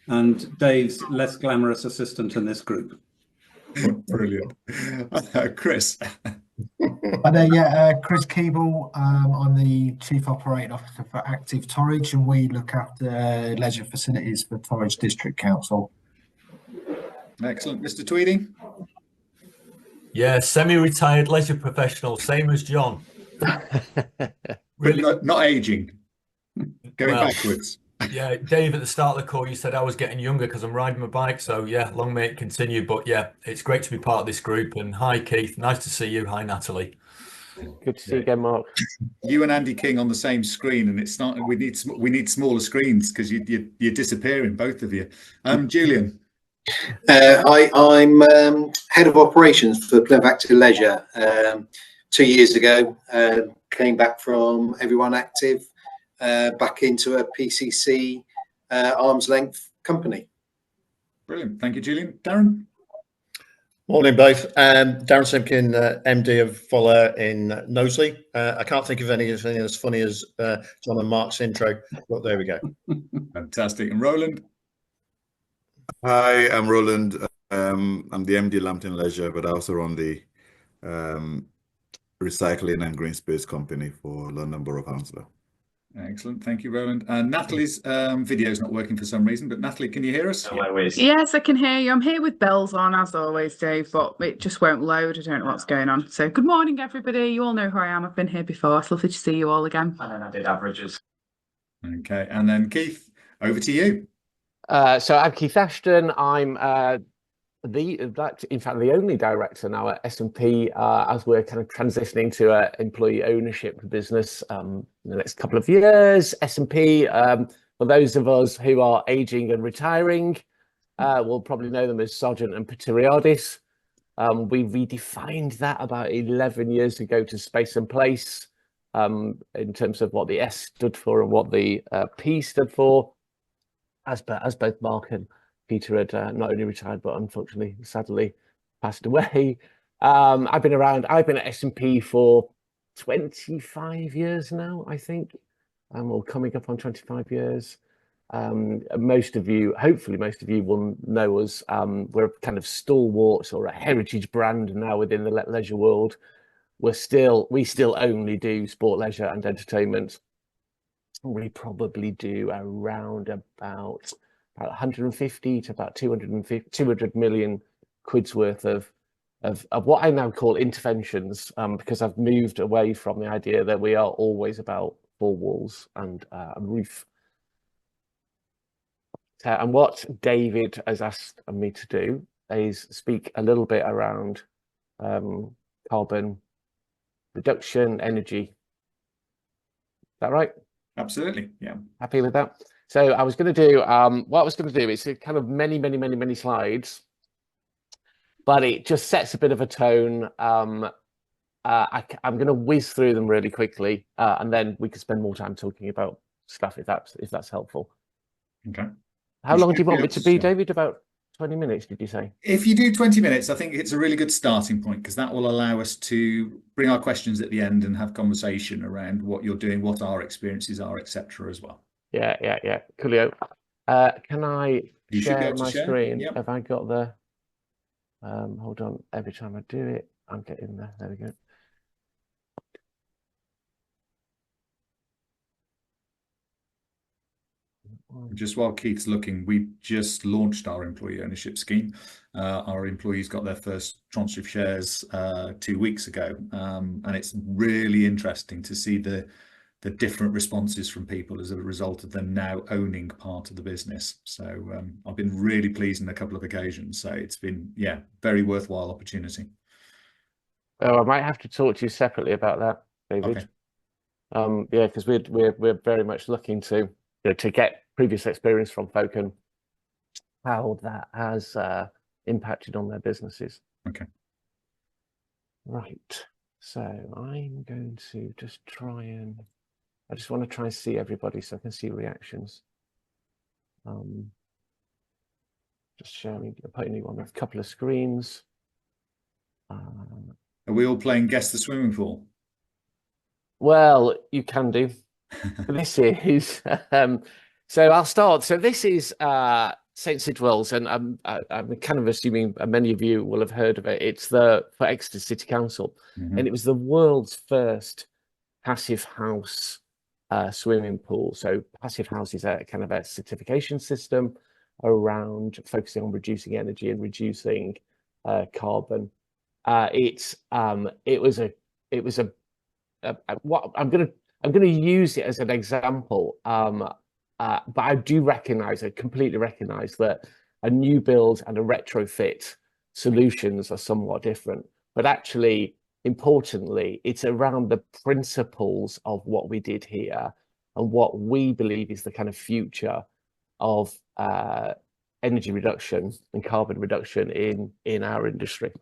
and Dave's less glamorous assistant in this group. Brilliant. Chris. Hi there, Chris Keeble. I'm the Chief Operating Officer for Active Torridge, and we look after leisure facilities for Torridge District Council. Excellent. Mr. Tweedy? Yeah, semi-retired leisure professional, same as John. Really? Not aging, going backwards. Yeah, Dave, at the start of the call, you said I was getting younger because I'm riding my bike. So yeah, long may it continue. But yeah, it's great to be part of this group. And hi, Keith. Nice to see you. Hi, Natalie. Good to see you again, Mark. You and Andy King on the same screen, and it's not. We need smaller screens because you're disappearing, both of you. Julian. I'm head of operations for Plymouth Active Leisure. 2 years ago, came back from Everyone Active. Back into a PCC arm's length company. Brilliant. Thank you, Julian. Darren? Morning, both. Darren Simpkin, MD of Fuller in Knowsley. I can't think of anything as funny as John and Mark's intro, but there we go. Fantastic. And Roland? Hi, I'm Roland. I'm the MD Lambton Leisure, but I also run the recycling and green space company for London Borough Council. Excellent. Thank you, Roland. Natalie's video is not working for some reason, but Natalie, can you hear us? Yes, I can hear you. I'm here with bells on, as always, Dave, but it just won't load. I don't know what's going on. So good morning, everybody. You all know who I am. I've been here before. It's lovely to see you all again. And then I did averages. Okay. And then Keith, over to you. So I'm Keith Ashton. I'm in fact the only director now at S&P as we're kind of transitioning to employee ownership business in the next couple of years. S&P, for those of us who are aging and retiring, will probably know them as Sargent and Peteriadis. We redefined that about 11 years ago to Space and Place in terms of what the S stood for and what the P stood for, as both Mark and Peter had not only retired, but unfortunately, sadly, passed away. I've been at S&P for 25 years now, I think, or coming up on 25 years. Most of you, hopefully most of you will know us. We're kind of stalwarts or a heritage brand now within the leisure world. We still only do sport, leisure and entertainment. We probably do around about 150 to about 200 million quid's worth of what I now call interventions, because I've moved away from the idea that we are always about four walls and a roof. And what David has asked me to do is speak a little bit around carbon reduction, energy. Is that right? Absolutely, yeah. Happy with that? So I was going to do, what I was going to do is kind of many slides, but it just sets a bit of a tone. I'm going to whiz through them really quickly, and then we can spend more time talking about stuff if that's helpful. Okay. How long do you want me to be, David? About 20 minutes, did you say? If you do 20 minutes, I think it's a really good starting point, because that will allow us to bring our questions at the end and have conversation around what you're doing, what our experiences are, etc. as well. Yeah. Coolio. Can I share my screen? Yep. Have I got the... hold on. Every time I do it, I'm getting there. There we go. Just while Keith's looking, we just launched our employee ownership scheme. Our employees got their first tranche of shares 2 weeks ago, and it's really interesting to see the different responses from people as a result of them now owning part of the business. So I've been really pleased on a couple of occasions. So it's been, yeah, very worthwhile opportunity. Oh, I might have to talk to you separately about that, David. Okay. Yeah, because we're very much looking to get previous experience from folk and how that has impacted on their businesses. Okay. Right. So I'm going to just I just want to try and see everybody so I can see reactions. Just sharing, putting you on a couple of screens. Are we all playing Guess the Swimming Pool? Well, you can do. This is so I'll start. So this is St Sidwell's, and I'm kind of assuming many of you will have heard of it. It's for Exeter City Council, and it was the world's first passive house swimming pool. So passive house is a kind of a certification system around focusing on reducing energy and reducing carbon. It was a what I'm gonna use it as an example. But I completely recognize that a new build and a retrofit solutions are somewhat different. But actually, importantly, it's around the principles of what we did here and what we believe is the kind of future of energy reduction and carbon reduction in our industry.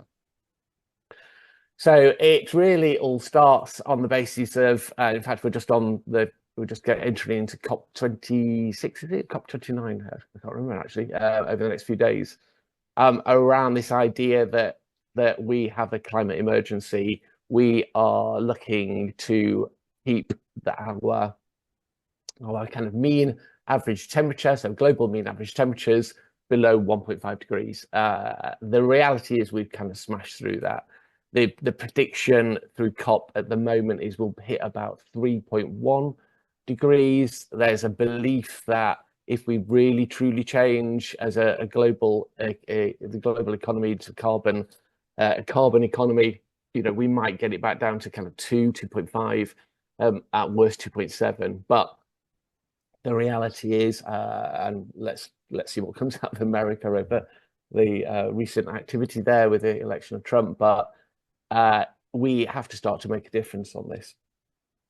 So it really all starts on the basis of, in fact, we're just entering into COP26, is it? COP29, I can't remember actually, over the next few days, around this idea that we have a climate emergency. We are looking to keep our kind of mean average temperature, so global mean average temperatures, below 1.5 degrees. The reality is we've kind of smashed through that. The prediction through COP at the moment is we'll hit about 3.1 degrees. There's a belief that if we really truly change as the global economy to carbon economy, we might get it back down to kind of 2.5, at worst 2.7. But the reality is, and let's see what comes out of America over the recent activity there with the election of Trump, but we have to start to make a difference on this.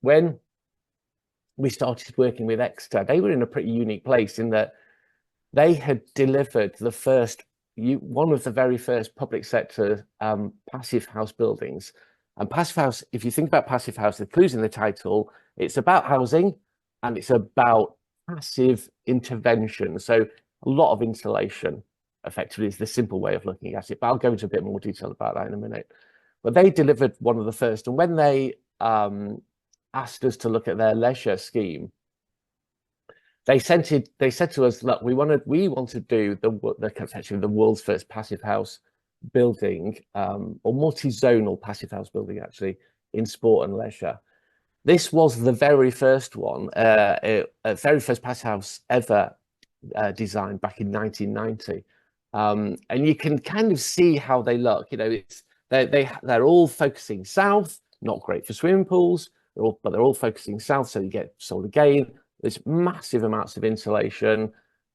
When we started working with Exeter, they were in a pretty unique place in that they had delivered one of the very first public sector passive house buildings. And passive house, if you think about passive house, the clue's in the title, it's about housing and it's about passive intervention. So a lot of insulation, effectively, is the simple way of looking at it. But I'll go into a bit more detail about that in a minute. But they delivered one of the first, and when they asked us to look at their leisure scheme, they said to us, look, we want to do the world's first passive house building, or multi-zonal passive house building, actually, in sport and leisure. This was the very first one, very first passive house ever designed back in 1990. And you can kind of see how they look. They're all focusing south, not great for swimming pools, but they're all focusing south, so you get solar gain. There's massive amounts of insulation,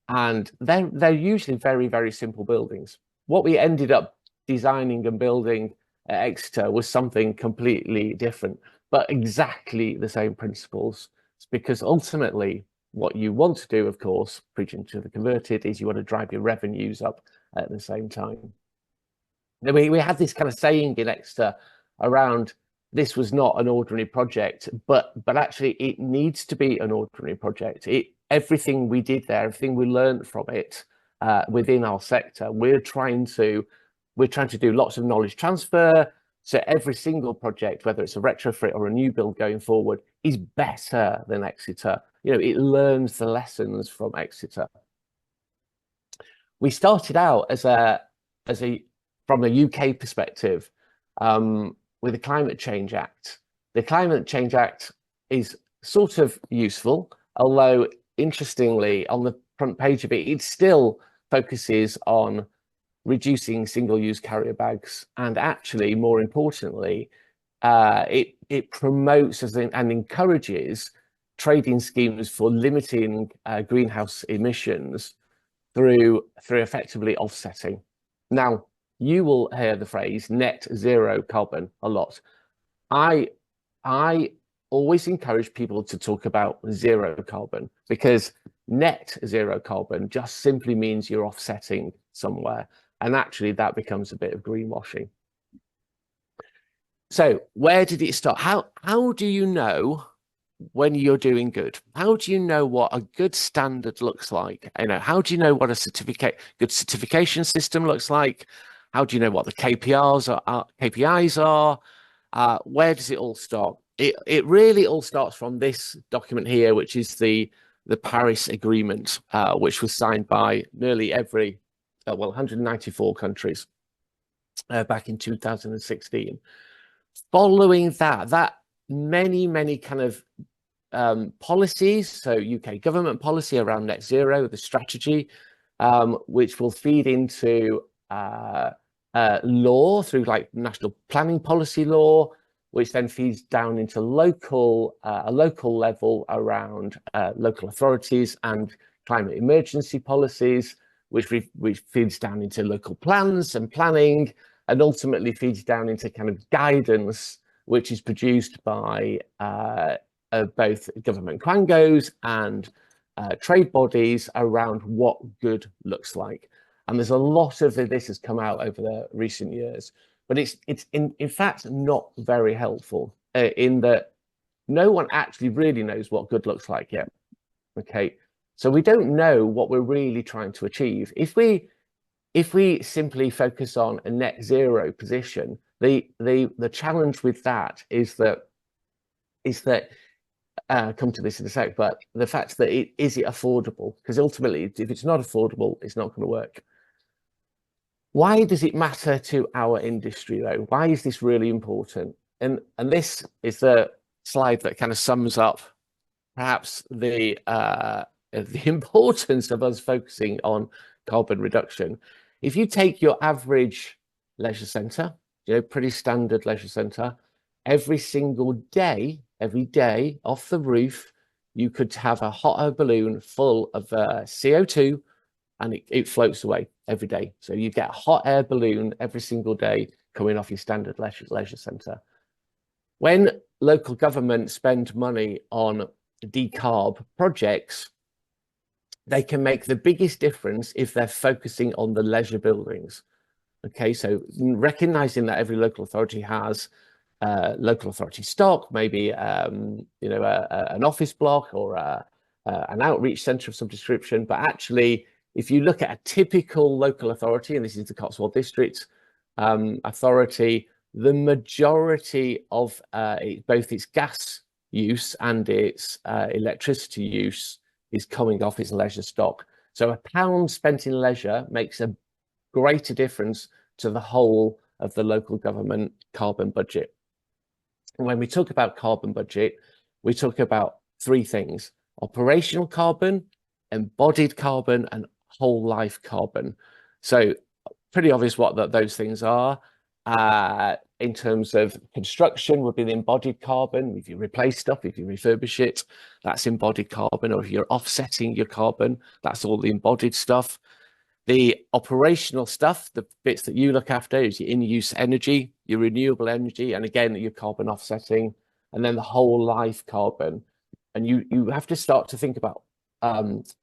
and they're usually very, very simple buildings. What we ended up designing and building at Exeter was something completely different, but exactly the same principles. It's because ultimately what you want to do, of course, preaching to the converted, is you want to drive your revenues up at the same time. We had this kind of saying in Exeter around this was not an ordinary project, but actually it needs to be an ordinary project. Everything we did there, everything we learned from it within our sector, we're trying to do lots of knowledge transfer. So every single project, whether it's a retrofit or a new build going forward, is better than Exeter. It learns the lessons from Exeter. We started out from a UK perspective, with the Climate Change Act. The Climate Change Act is sort of useful, although interestingly, on the front page of it, it still focuses on reducing single-use carrier bags, and actually, more importantly, it promotes and encourages trading schemes for limiting greenhouse emissions through effectively offsetting. Now, you will hear the phrase net zero carbon a lot. I always encourage people to talk about zero carbon, because net zero carbon just simply means you're offsetting somewhere. And actually that becomes a bit of greenwashing. So where did it start? How do you know when you're doing good? How do you know what a good standard looks like? How do you know what a good certification system looks like? How do you know what the KPIs are? Where does it all start? It really all starts from this document here, which is the the Paris Agreement, which was signed by nearly every, 194 countries back in 2016. Following that many kind of policies, so UK government policy around net zero, the strategy, which will feed into law through like national planning policy law, which then feeds down into a local level around local authorities and climate emergency policies, which feeds down into local plans and planning, and ultimately feeds down into kind of guidance, which is produced by both government quangos and trade bodies around what good looks like. And there's a lot of this has come out over the recent years, but it's in fact not very helpful in that no one actually really knows what good looks like yet. Okay, so we don't know what we're really trying to achieve. If we simply focus on a net zero position, the challenge with that is that come to this in a sec, but the fact that is it affordable? Because ultimately, if it's not affordable, it's not going to work. Why does it matter to our industry though? Why is this really important? And this is the slide that kind of sums up perhaps the importance of us focusing on carbon reduction. If you take your average leisure centre, pretty standard leisure centre, every single day, every day off the roof, you could have a hot air balloon full of CO2 and it floats away every day. So you get a hot air balloon every single day coming off your standard leisure centre. When local government spend money on decarb projects, they can make the biggest difference if they're focusing on the leisure buildings. Okay, so recognizing that every local authority has local authority stock, maybe an office block or an outreach centre of some description, but actually, if you look at a typical local authority, and this is the Cotswold District authority, the majority of both its gas use and its electricity use is coming off its leisure stock. So £1 spent in leisure makes a greater difference to the whole of the local government carbon budget. And when we talk about carbon budget, we talk about three things: operational carbon, embodied carbon, and whole life carbon. So pretty obvious what those things are. In terms of construction would be the embodied carbon. If you replace stuff, if you refurbish it, that's embodied carbon. Or if you're offsetting your carbon, that's all the embodied stuff. The operational stuff, the bits that you look after, is your in-use energy, your renewable energy, and again, your carbon offsetting, and then the whole life carbon. And you have to start to think about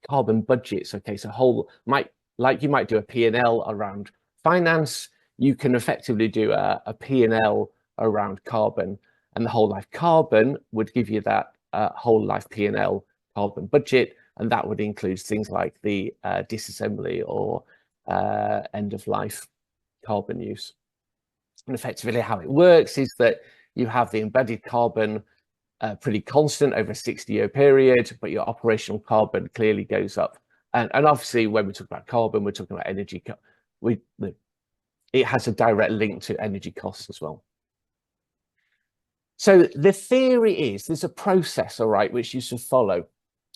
carbon budgets. Okay, so you might do a P&L around finance, you can effectively do a P&L around carbon, and the whole life carbon would give you that whole life P&L carbon budget, and that would include things like the disassembly or end of life carbon use. And effectively how it works is that you have the embedded carbon pretty constant over a 60-year period, but your operational carbon clearly goes up. And obviously when we talk about carbon, we're talking about energy. It has a direct link to energy costs as well. So the theory is there's a process, all right, which you should follow,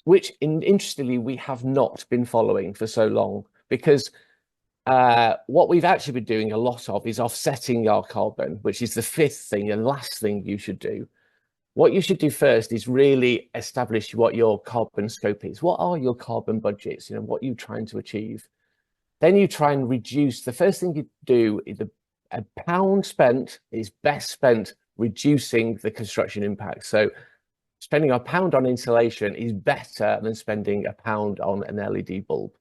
which interestingly we have not been following for so long, because what we've actually been doing a lot of is offsetting our carbon, which is the fifth thing and last thing you should do. What you should do first is really establish what your carbon scope is. What are your carbon budgets? What are you trying to achieve? Then you try and reduce. The first thing you do is a pound spent is best spent reducing the construction impact. So spending a pound on insulation is better than spending a pound on an LED bulb.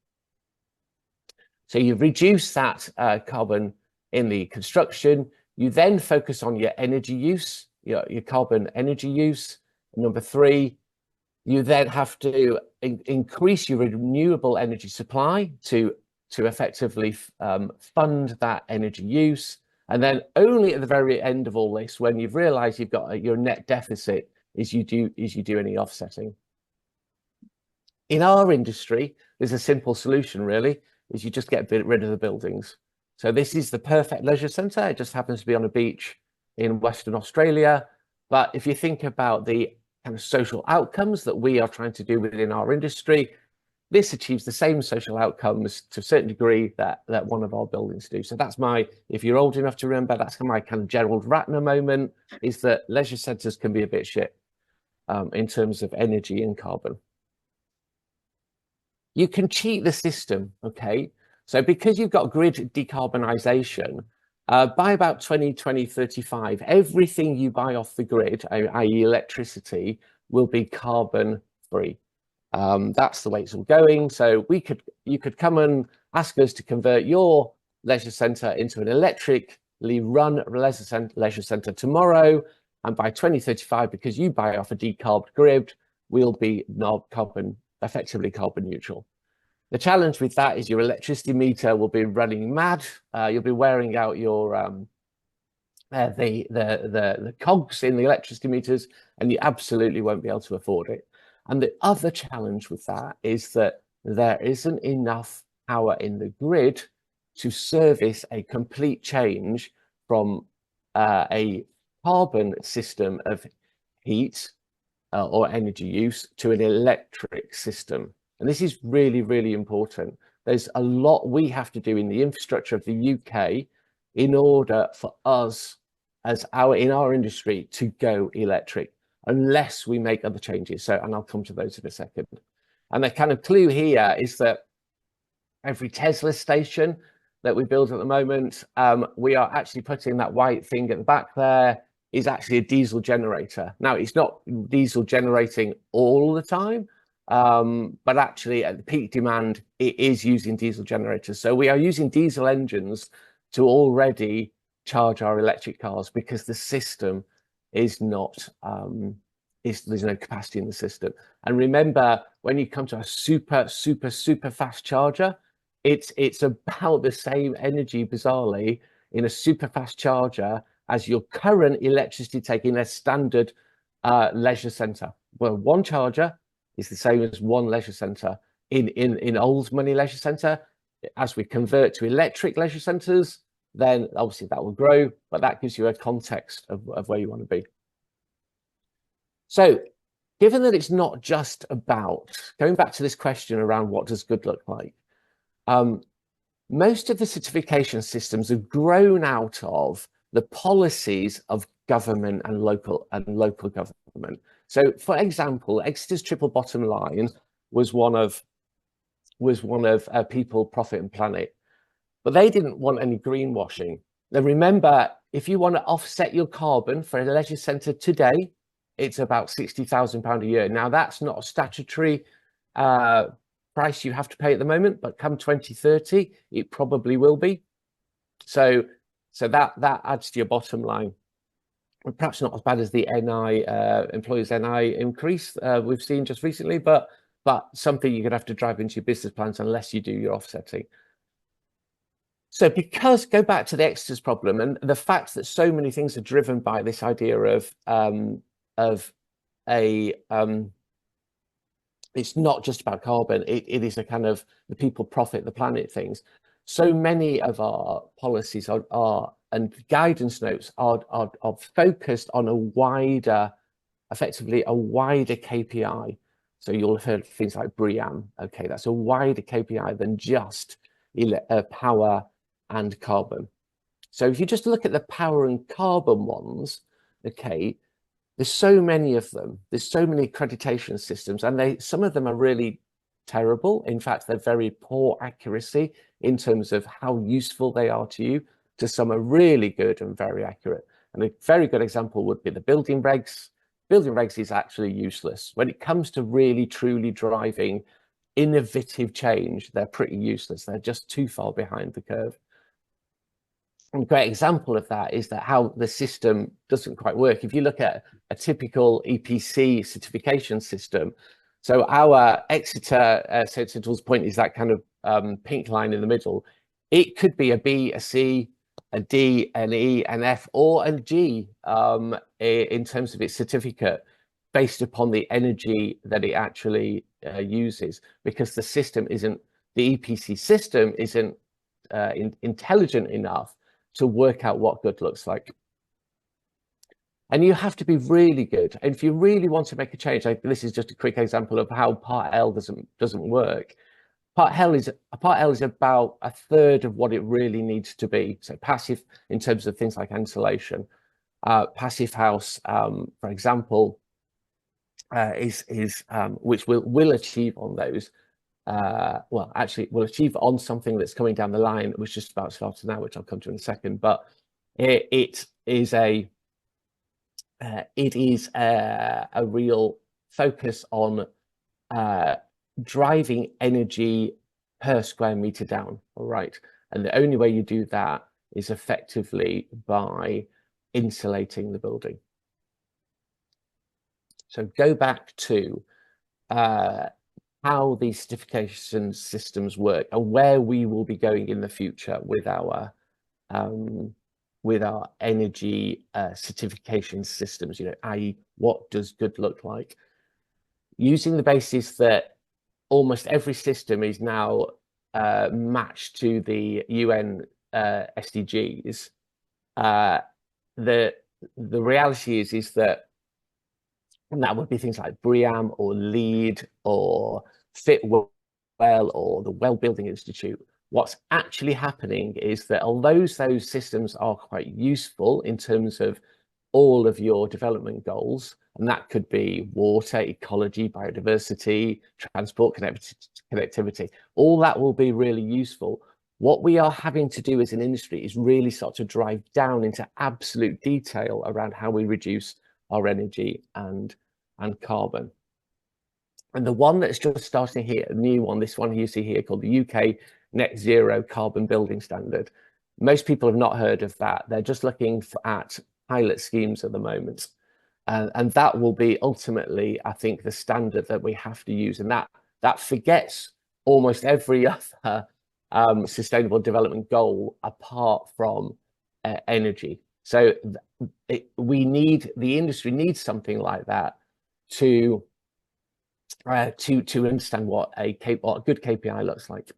So you reduce that carbon in the construction. You then focus on your energy use, your carbon energy use. Number three, you then have to increase your renewable energy supply to effectively fund that energy use. And then only at the very end of all this, when you've realized you've got your net deficit, is you do any offsetting. In our industry, there's a simple solution really, is you just get rid of the buildings. So this is the perfect leisure centre. It just happens to be on a beach in Western Australia. But if you think about the kind of social outcomes that we are trying to do within our industry, this achieves the same social outcomes to a certain degree that one of our buildings do. So that's my, if you're old enough to remember, that's my kind of Gerald Ratner moment, is that leisure centres can be a bit shit in terms of energy and carbon. You can cheat the system, okay? So because you've got grid decarbonisation, by about 2035, everything you buy off the grid, i.e. electricity, will be carbon free. That's the way it's all going. So you could come and ask us to convert your leisure centre into an electrically run leisure centre tomorrow. And by 2035, because you buy off a decarbed grid, we'll be effectively carbon neutral. The challenge with that is your electricity meter will be running mad. You'll be wearing out your the cogs in the electricity meters, and you absolutely won't be able to afford it. And the other challenge with that is that there isn't enough power in the grid to service a complete change from a carbon system of heat or energy use to an electric system. And this is really, really important. There's a lot we have to do in the infrastructure of the UK in order for us in our industry to go electric, unless we make other changes. So, and I'll come to those in a second. And the kind of clue here is that every Tesla station that we build at the moment, we are actually putting that white thing at the back there is actually a diesel generator. Now, it's not diesel generating all the time, but actually at the peak demand, it is using diesel generators. So we are using diesel engines to already charge our electric cars because the system is not, there's no capacity in the system. And remember, when you come to a super fast charger, it's about the same energy, bizarrely, in a super fast charger as your current electricity taking a standard leisure centre. Well, one charger is the same as one leisure centre. In old money leisure centre, as we convert to electric leisure centres, then obviously that will grow, but that gives you a context of where you want to be. So given that it's not just about, going back to this question around what does good look like, most of the certification systems have grown out of the policies of government and local government. So for example, Exeter's triple bottom line was one of People, Profit and Planet, but they didn't want any greenwashing. Now remember, if you want to offset your carbon for a leisure centre today, it's about £60,000 a year. Now that's not a statutory price you have to pay at the moment, but come 2030, it probably will be. So that adds to your bottom line. Perhaps not as bad as the NI employers' NI increase we've seen just recently, but something you're going to have to drive into your business plans unless you do your offsetting. So go back to the Exeter's problem and the fact that so many things are driven by this idea of it's not just about carbon, it is a kind of the people, profit, the planet things. So many of our policies and guidance notes are focused on effectively a wider KPI. So you'll have heard things like BREEAM. Okay, that's a wider KPI than just power and carbon. So if you just look at the power and carbon ones, okay, there's so many of them. There's so many accreditation systems, and some of them are really terrible. In fact, they're very poor accuracy in terms of how useful they are to you. To some are really good and very accurate. And a very good example would be the building regs. Building regs is actually useless. When it comes to really, truly driving innovative change, they're pretty useless. They're just too far behind the curve. And a great example of that is that how the system doesn't quite work. If you look at a typical EPC certification system, so our Exeter Sensor Tools point is that kind of pink line in the middle. It could be a B, a C, a D, an E, an F, or a G in terms of its certificate. based upon the energy that it actually uses, because the system isn't, the EPC system isn't intelligent enough to work out what good looks like. And you have to be really good. And if you really want to make a change, like this is just a quick example of how Part L doesn't work. Part L is about a third of what it really needs to be. So passive in terms of things like insulation. Passive house, for example, which will achieve on those. Well, actually, will achieve on something that's coming down the line, which is just about starting now, which I'll come to in a second. But it is a real focus on driving energy per square meter down. All right, and the only way you do that is effectively by insulating the building. So go back to how these certification systems work and where we will be going in the future with our energy certification systems, i.e. what does good look like? Using the basis that almost every system is now matched to the UN SDGs, the reality is that would be things like BREEAM or LEED or Fitwel or the Well Building Institute. What's actually happening is that although those systems are quite useful in terms of all of your development goals, and that could be water, ecology, biodiversity, transport, connectivity, all that will be really useful. What we are having to do as an industry is really start to drive down into absolute detail around how we reduce our energy and carbon. And the one that's just starting here, a new one, this one you see here called the UK Net Zero Carbon Building Standard. Most people have not heard of that. They're just looking at pilot schemes at the moment. And that will be ultimately, I think, the standard that we have to use. And that forgets almost every other sustainable development goal apart from energy. So the industry needs something like that to understand what a good KPI looks like.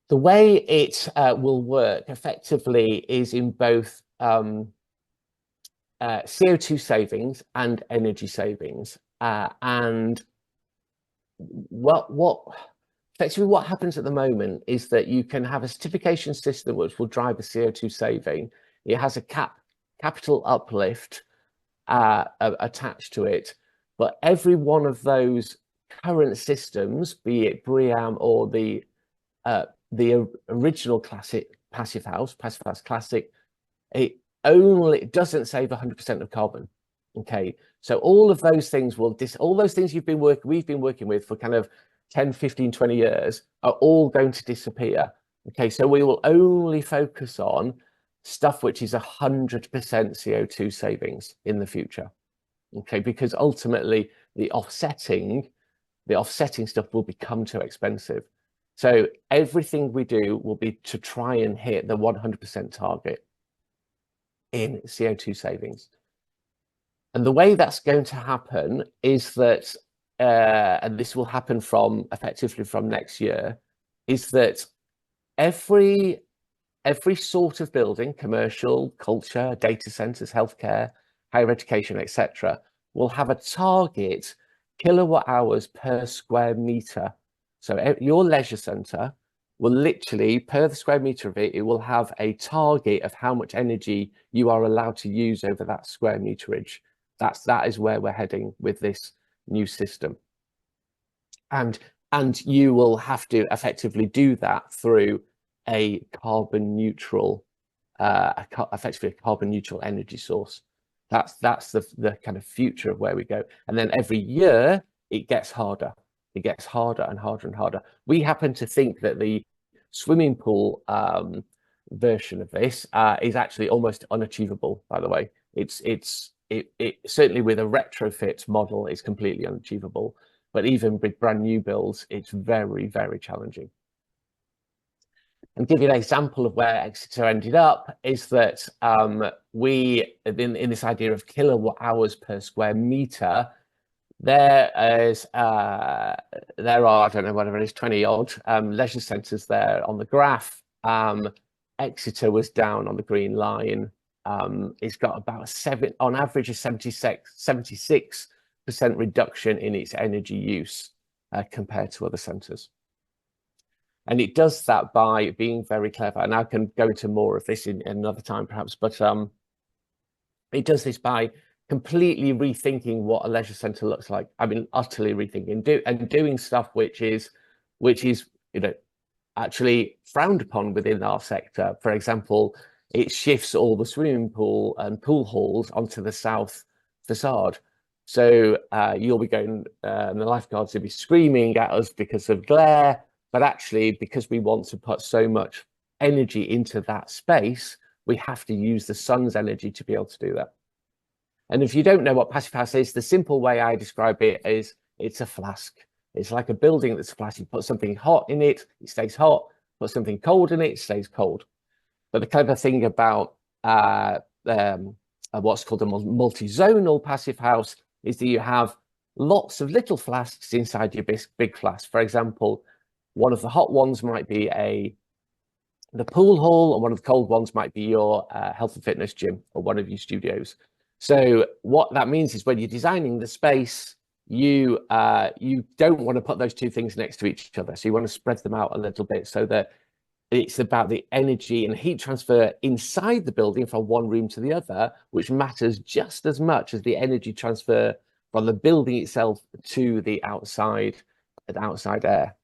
The way it will work effectively is in both CO2 savings and energy savings. And effectively what happens at the moment is that you can have a certification system which will drive a CO2 saving. It has a capital uplift attached to it, but every one of those current systems, be it BREEAM or the original classic Passive House Classic, it doesn't save 100% of carbon. Okay, so all of those things all those things we've been working with for kind of 10, 15, 20 years are all going to disappear. Okay, so we will only focus on stuff which is 100% CO2 savings in the future. Okay, because ultimately the offsetting stuff will become too expensive. So everything we do will be to try and hit the 100% target in CO2 savings. And the way that's going to happen is that, and this will happen effectively from next year, is that every sort of building, commercial, culture, data centers, healthcare, higher education, etc., will have a target kilowatt hours per square meter. So your leisure center will literally, per the square meter of it, it will have a target of how much energy you are allowed to use over that square meterage. That is where we're heading with this new system. And you will have to effectively do that through a carbon neutral, effectively a carbon neutral energy source. That's the kind of future of where we go. And then every year it gets harder. It gets harder and harder and harder. We happen to think that the swimming pool version of this is actually almost unachievable, by the way. It certainly with a retrofit model is completely unachievable, but even with brand new builds, it's very, very challenging. And give you an example of where Exeter ended up is that we, in this idea of kilowatt hours per square meter, there are, I don't know, whatever it is, 20 odd leisure centres there on the graph. Exeter was down on the green line. It's got about on average, a 76% reduction in its energy use compared to other centres. And it does that by being very clever. And I can go into more of this in another time, perhaps. But it does this by completely rethinking what a leisure centre looks like. I mean, utterly rethinking and doing stuff which is actually frowned upon within our sector. For example, it shifts all the swimming pool and pool halls onto the south facade. So you'll be going, and the lifeguards will be screaming at us because of glare. But actually, because we want to put so much energy into that space, we have to use the sun's energy to be able to do that. And if you don't know what Passive House is, the simple way I describe it is it's a flask. It's like a building that's a flask. You put something hot in it, it stays hot. Put something cold in it, it stays cold. But the clever thing about what's called a multi-zonal Passive House is that you have lots of little flasks inside your big flask. For example, one of the hot ones might be the pool hall, and one of the cold ones might be your health and fitness gym or one of your studios. So what that means is when you're designing the space, you don't want to put those two things next to each other. So you want to spread them out a little bit so that it's about the energy and heat transfer inside the building from one room to the other, which matters just as much as the energy transfer from the building itself to the outside air.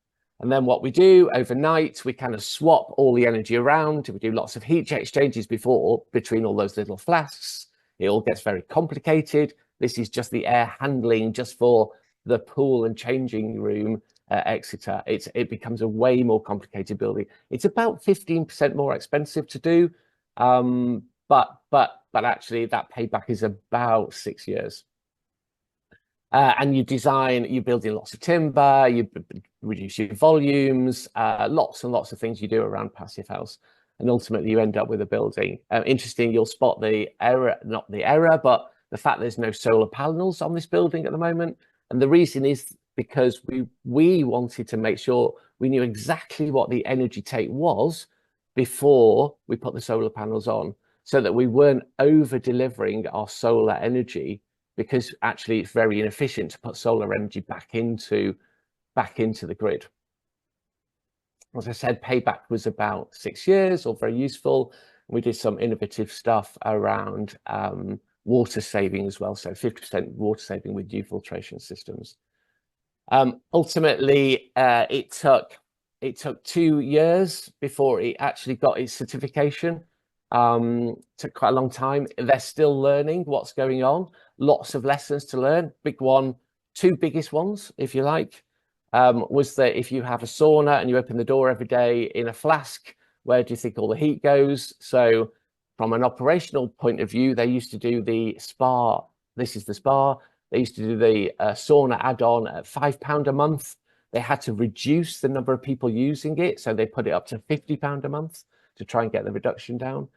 And then what we do overnight, we kind of swap all the energy around. We do lots of heat exchanges between all those little flasks. It all gets very complicated. This is just the air handling just for the pool and changing room at Exeter. It becomes a way more complicated building. It's about 15% more expensive to do, but actually that payback is about 6 years. And you build in lots of timber, you reduce your volumes, lots and lots of things you do around Passive House. And ultimately you end up with a building. Interesting, you'll spot the error, not the error, but the fact there's no solar panels on this building at the moment. And the reason is because we wanted to make sure we knew exactly what the energy take was before we put the solar panels on, so that we weren't over delivering our solar energy, because actually it's very inefficient to put solar energy back into the grid. As I said, payback was about 6 years, all very useful. We did some innovative stuff around water saving as well, so 50% water saving with new filtration systems. Ultimately, it took 2 years before it actually got its certification. Took quite a long time. They're still learning what's going on. Lots of lessons to learn. Two biggest ones, if you like, was that if you have a sauna and you open the door every day in a flask, where do you think all the heat goes? So from an operational point of view, they used to do the spa. This is the spa. They used to do the sauna add-on at £5 a month. They had to reduce the number of people using it, so they put it up to £50 a month to try and get the reduction down.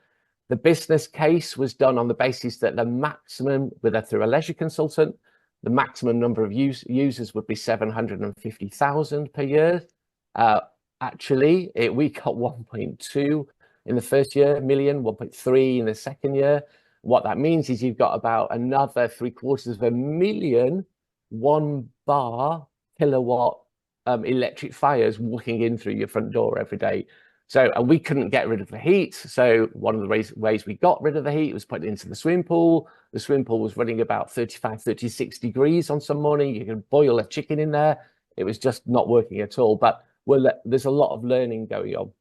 The business case was done on the basis that the maximum, through a leisure consultant, the maximum number of users would be 750,000 per year. Actually, we got 1.2 in the first year, 1.3 in the second year. What that means is you've got about another 750,000 1-bar kilowatt electric fires walking in through your front door every day. So, and we couldn't get rid of the heat. So one of the ways we got rid of the heat was put it into the swimming pool. The swimming pool was running about 35, 36 degrees on some morning. You could boil a chicken in there. It was just not working at all. But there's a lot of learning going on.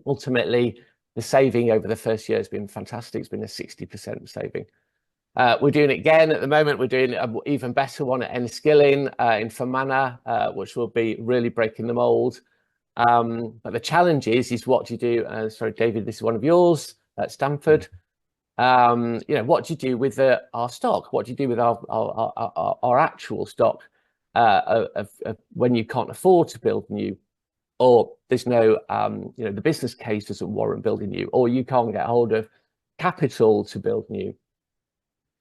Ultimately, the saving over the first year has been fantastic. It's been a 60% saving. We're doing it again at the moment. We're doing an even better one at Enniskillen in Fermanagh, which will be really breaking the mold. But the challenge is what do you do? Sorry, David, this is one of yours at Stamford. What do you do with our stock? What do you do with our actual stock when you can't afford to build new? or there's no, the business case doesn't warrant building new, or you can't get hold of capital to build new.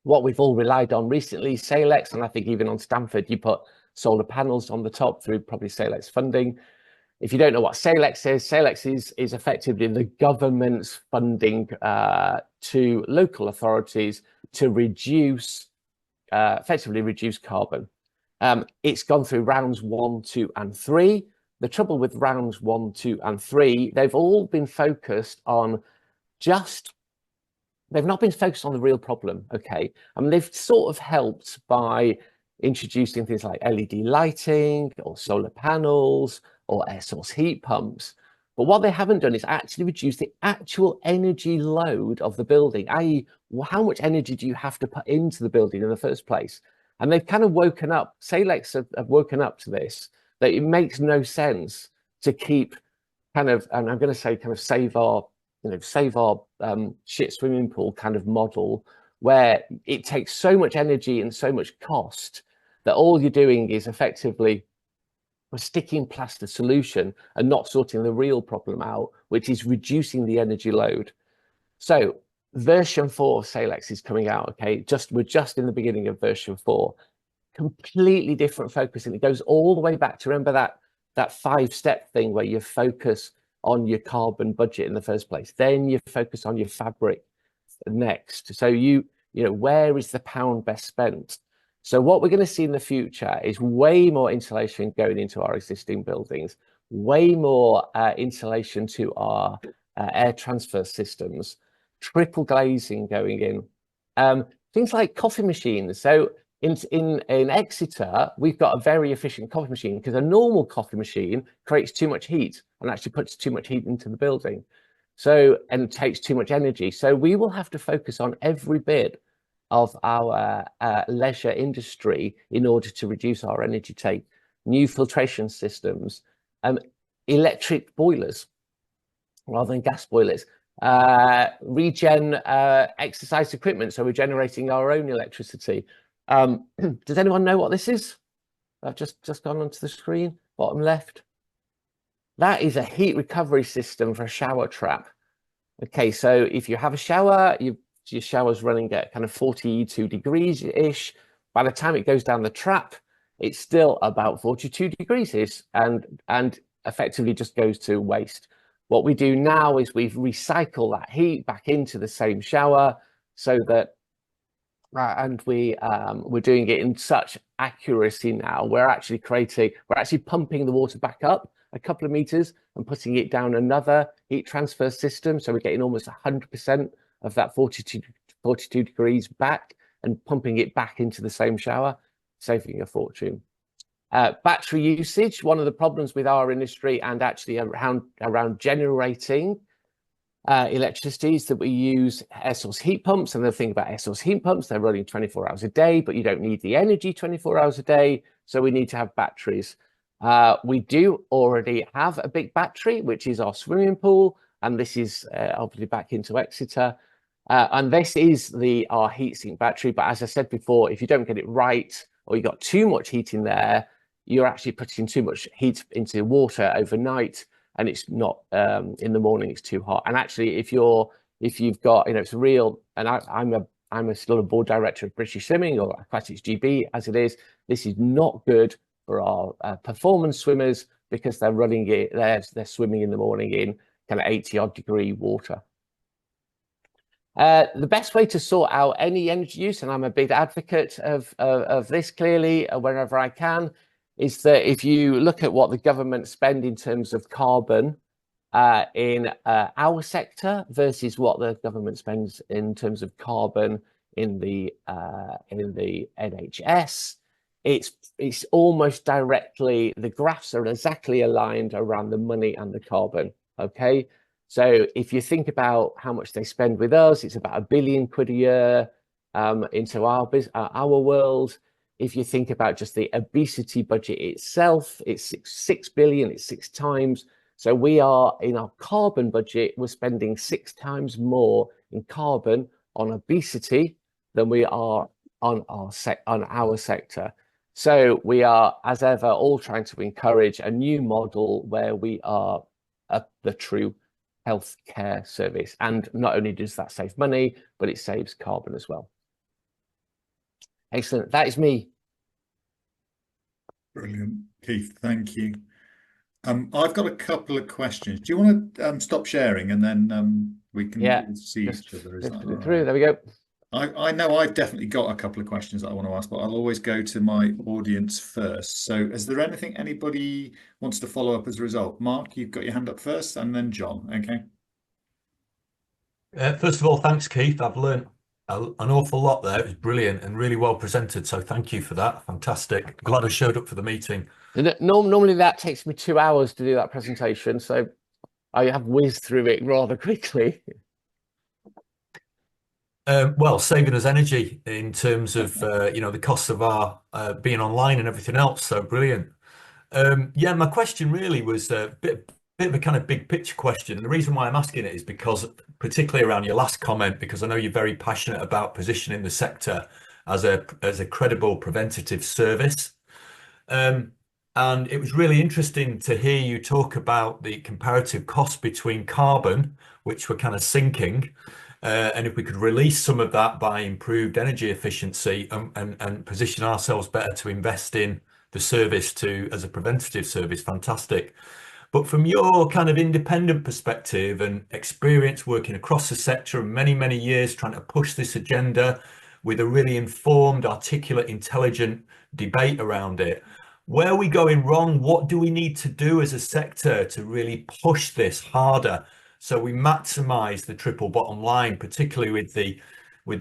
What we've all relied on recently, Salex, and I think even on Stamford, you put solar panels on the top through probably Salex funding. If you don't know what Salex is effectively the government's funding to local authorities to effectively reduce carbon. It's gone through rounds 1, 2, and 3. The trouble with rounds 1, 2, and 3, they've all been focused on they've not been focused on the real problem, okay? I mean, they've sort of helped by introducing things like LED lighting or solar panels or air source heat pumps. But what they haven't done is actually reduce the actual energy load of the building, i.e. how much energy do you have to put into the building in the first place? And they've kind of woken up, Salex have woken up to this, that it makes no sense to keep kind of, and I'm going to say kind of save our shit swimming pool kind of model, where it takes so much energy and so much cost that all you're doing is effectively a sticking plaster solution and not sorting the real problem out, which is reducing the energy load. So version 4 of Salex is coming out, okay? We're just in the beginning of version 4. Completely different focus, and it goes all the way back to, remember that 5-step thing where you focus on your carbon budget in the first place, then you focus on your fabric next. So where is the pound best spent? So what we're going to see in the future is way more insulation going into our existing buildings, way more insulation to our air transfer systems, triple glazing going in, things like coffee machines. So in Exeter, we've got a very efficient coffee machine because a normal coffee machine creates too much heat and actually puts too much heat into the building. And takes too much energy. So we will have to focus on every bit of our leisure industry in order to reduce our energy take. New filtration systems, electric boilers rather than gas boilers, regen exercise equipment, so we're generating our own electricity. Does anyone know what this is? I've just gone onto the screen, bottom left. That is a heat recovery system for a shower trap. Okay, so if you have a shower, your shower's running at kind of 42 degrees-ish. By the time it goes down the trap, it's still about 42 degrees-ish and effectively just goes to waste. What we do now is we've recycled that heat back into the same shower so that, and we're doing it in such accuracy now. We're actually pumping the water back up a couple of meters and putting it down another heat transfer system. So we're getting almost 100% of that 42 degrees back and pumping it back into the same shower, saving a fortune. Battery usage, one of the problems with our industry and actually around generating electricity is that we use air source heat pumps. And the thing about air source heat pumps, they're running 24 hours a day, but you don't need the energy 24 hours a day. So we need to have batteries. We do already have a big battery, which is our swimming pool. And this is obviously back into Exeter. And this is our heat sink battery. But as I said before, if you don't get it right, or you got too much heat in there, you're actually putting too much heat into the water overnight, and it's not in the morning, it's too hot. And actually, if you've got, it's real, and I'm still a board director of British Swimming, or Aquatics GB as it is, this is not good for our performance swimmers because they're swimming in the morning in kind of 80-odd degree water. The best way to sort out any energy use, and I'm a big advocate of this clearly wherever I can, is that if you look at what the government spend in terms of carbon in our sector versus what the government spends in terms of carbon in the NHS, it's almost directly, the graphs are exactly aligned around the money and the carbon. Okay, so if you think about how much they spend with us, it's about £1 billion a year into our world. If you think about just the obesity budget itself, it's 6 billion, it's 6 times. So we are, in our carbon budget, we're spending 6 times more in carbon on obesity than we are on our sector. So we are, as ever, all trying to encourage a new model where we are the true healthcare service. And not only does that save money, but it saves carbon as well. Excellent. That is me. Brilliant, Keith. Thank you. I've got a couple of questions. Do you want to stop sharing and then we can see each other? Is that all right? Through. There we go. I know I've definitely got a couple of questions that I want to ask, but I'll always go to my audience first. So is there anything anybody wants to follow up as a result? Mark, you've got your hand up first, and then John. Okay. First of all, thanks, Keith. I've learned an awful lot there. It was brilliant and really well presented. So thank you for that. Fantastic. Glad I showed up for the meeting. Normally that takes me 2 hours to do that presentation, so I have whizzed through it rather quickly. Well, saving us energy in terms of the cost of our being online and everything else. So brilliant. Yeah, my question really was a bit of a kind of big picture question. And the reason why I'm asking it is because, particularly around your last comment, because I know you're very passionate about positioning the sector as a credible preventative service. And it was really interesting to hear you talk about the comparative cost between carbon, which we're kind of sinking, and if we could release some of that by improved energy efficiency and position ourselves better to invest in the service as a preventative service, fantastic. But from your kind of independent perspective and experience working across the sector and many, many years trying to push this agenda with a really informed, articulate, intelligent debate around it, where are we going wrong? What do we need to do as a sector to really push this harder so we maximize the triple bottom line, particularly with the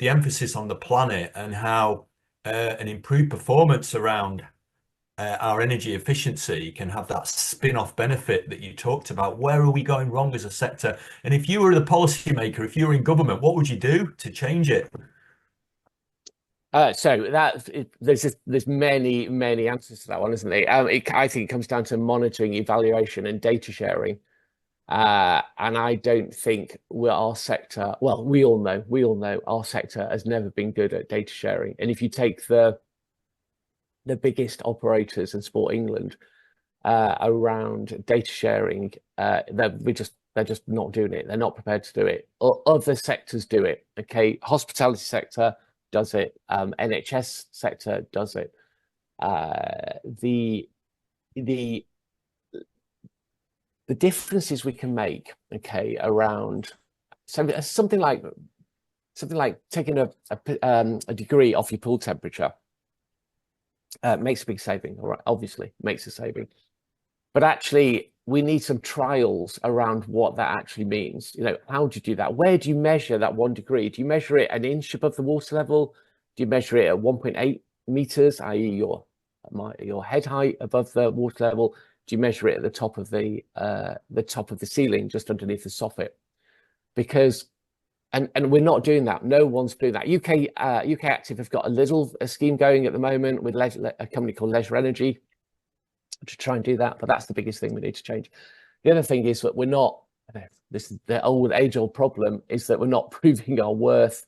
emphasis on the planet and how an improved performance around our energy efficiency can have that spin-off benefit that you talked about? Where are we going wrong as a sector? And if you were the policymaker, if you were in government, what would you do to change it? So there's many answers to that one, isn't there? I think it comes down to monitoring, evaluation, and data sharing. And I don't think our sector. Well, we all know our sector has never been good at data sharing. And if you take the biggest operators in Sport England around data sharing, they're just not doing it. They're not prepared to do it. Other sectors do it. Okay, hospitality sector does it. NHS sector does it. The differences we can make, okay, around something like taking a degree off your pool temperature makes a big saving. All right, obviously makes a saving, but actually we need some trials around what that actually means. You know, how do you do that? Where do you measure that 1 degree? Do you measure it an inch above the water level? Do you measure it at 1.8 meters, i.e. your head height above the water level? Do you measure it at the top of the ceiling, just underneath the soffit? Because and we're not doing that. No one's doing that. UK Active have got a scheme going at the moment with a company called Leisure Energy to try and do that, but that's the biggest thing we need to change. The other thing is that we're not. This is the age-old problem: is that we're not proving our worth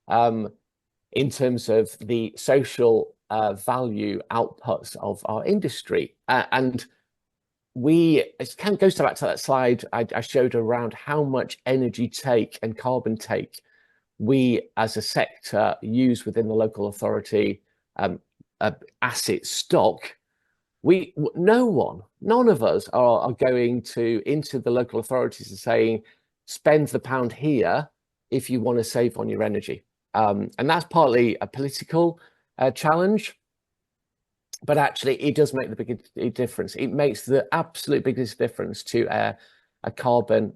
in terms of the social value outputs of our industry, and it kind of goes back to that slide I showed around how much energy take and carbon take we as a sector use within the local authority asset stock. None of us are going into the local authorities and saying, spend the £1 here if you want to save on your energy. And that's partly a political challenge. But actually, it does make the biggest difference. It makes the absolute biggest difference to a carbon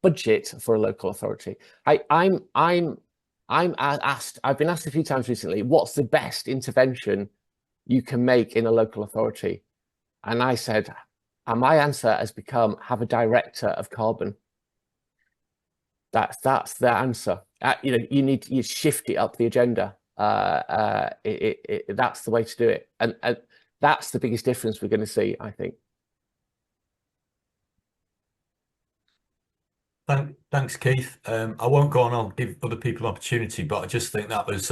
budget for a local authority. I've been asked a few times recently, what's the best intervention you can make in a local authority? And I said, and my answer has become, have a director of carbon. That's the answer. You shift it up the agenda. That's the way to do it, and that's the biggest difference we're going to see, I think. Thanks, Keith. I won't go on. I'll give other people an opportunity, but I just think that was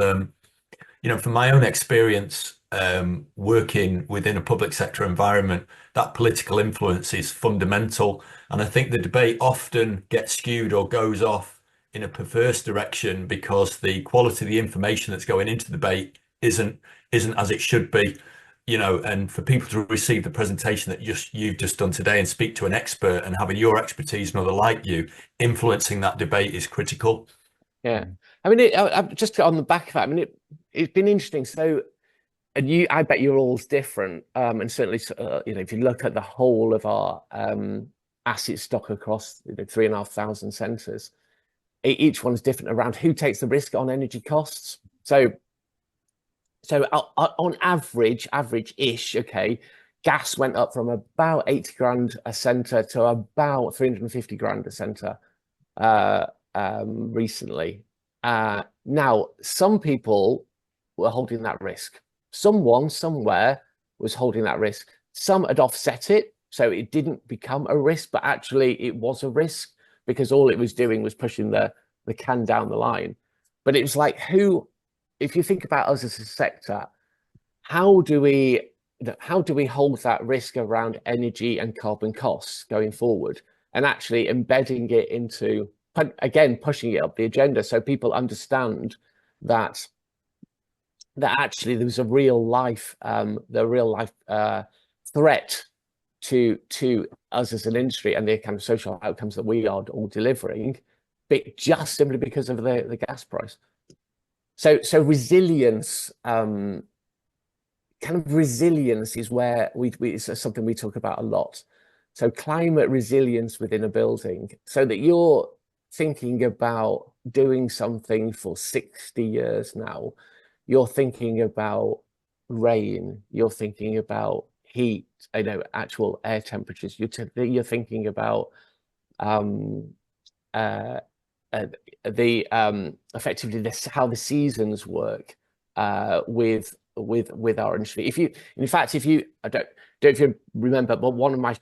you know, from my own experience, working within a public sector environment, that political influence is fundamental. And I think the debate often gets skewed or goes off in a perverse direction because the quality of the information that's going into the debate isn't as it should be. You know, and for people to receive the presentation that you've just done today and speak to an expert and having your expertise and other like you influencing that debate is critical. Yeah, I mean, just on the back of that, I mean, it's been interesting. So, and I bet you're all different, and certainly, you know, if you look at the whole of our asset stock across 3,500 centres, each one's different around who takes the risk on energy costs. So on average-ish, okay, gas went up from about 80 grand a centre to about 350 grand a centre recently. Now, some people were holding that risk. Someone somewhere was holding that risk. Some had offset it, so it didn't become a risk, but actually it was a risk because all it was doing was pushing the can down the line. But it was like, if you think about us as a sector, how do we hold that risk around energy and carbon costs going forward, and actually embedding it into, again, pushing it up the agenda so people understand that actually there's a real life threat to us as an industry and the kind of social outcomes that we are all delivering, but just simply because of the gas price. So resilience, kind of resilience is where it's something we talk about a lot. So climate resilience within a building, so that you're thinking about doing something for 60 years now. You're thinking about rain. You're thinking about heat. Actual air temperatures. You're thinking about effectively how the seasons work with our industry. If you I don't know if you remember, but one of my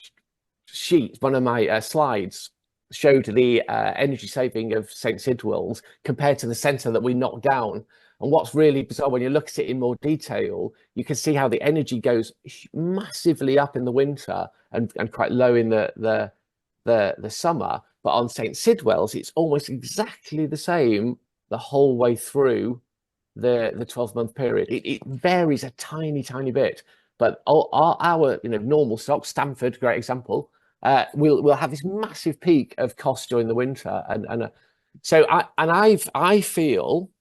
slides showed the energy saving of St Sidwell's compared to the centre that we knocked down. And what's really bizarre, when you look at it in more detail, you can see how the energy goes massively up in the winter and quite low in the summer. But on St Sidwell's, it's almost exactly the same the whole way through the 12-month period. It varies a tiny bit, but our normal stock, Stamford, great example, we'll have this massive peak of cost during the winter, so I feel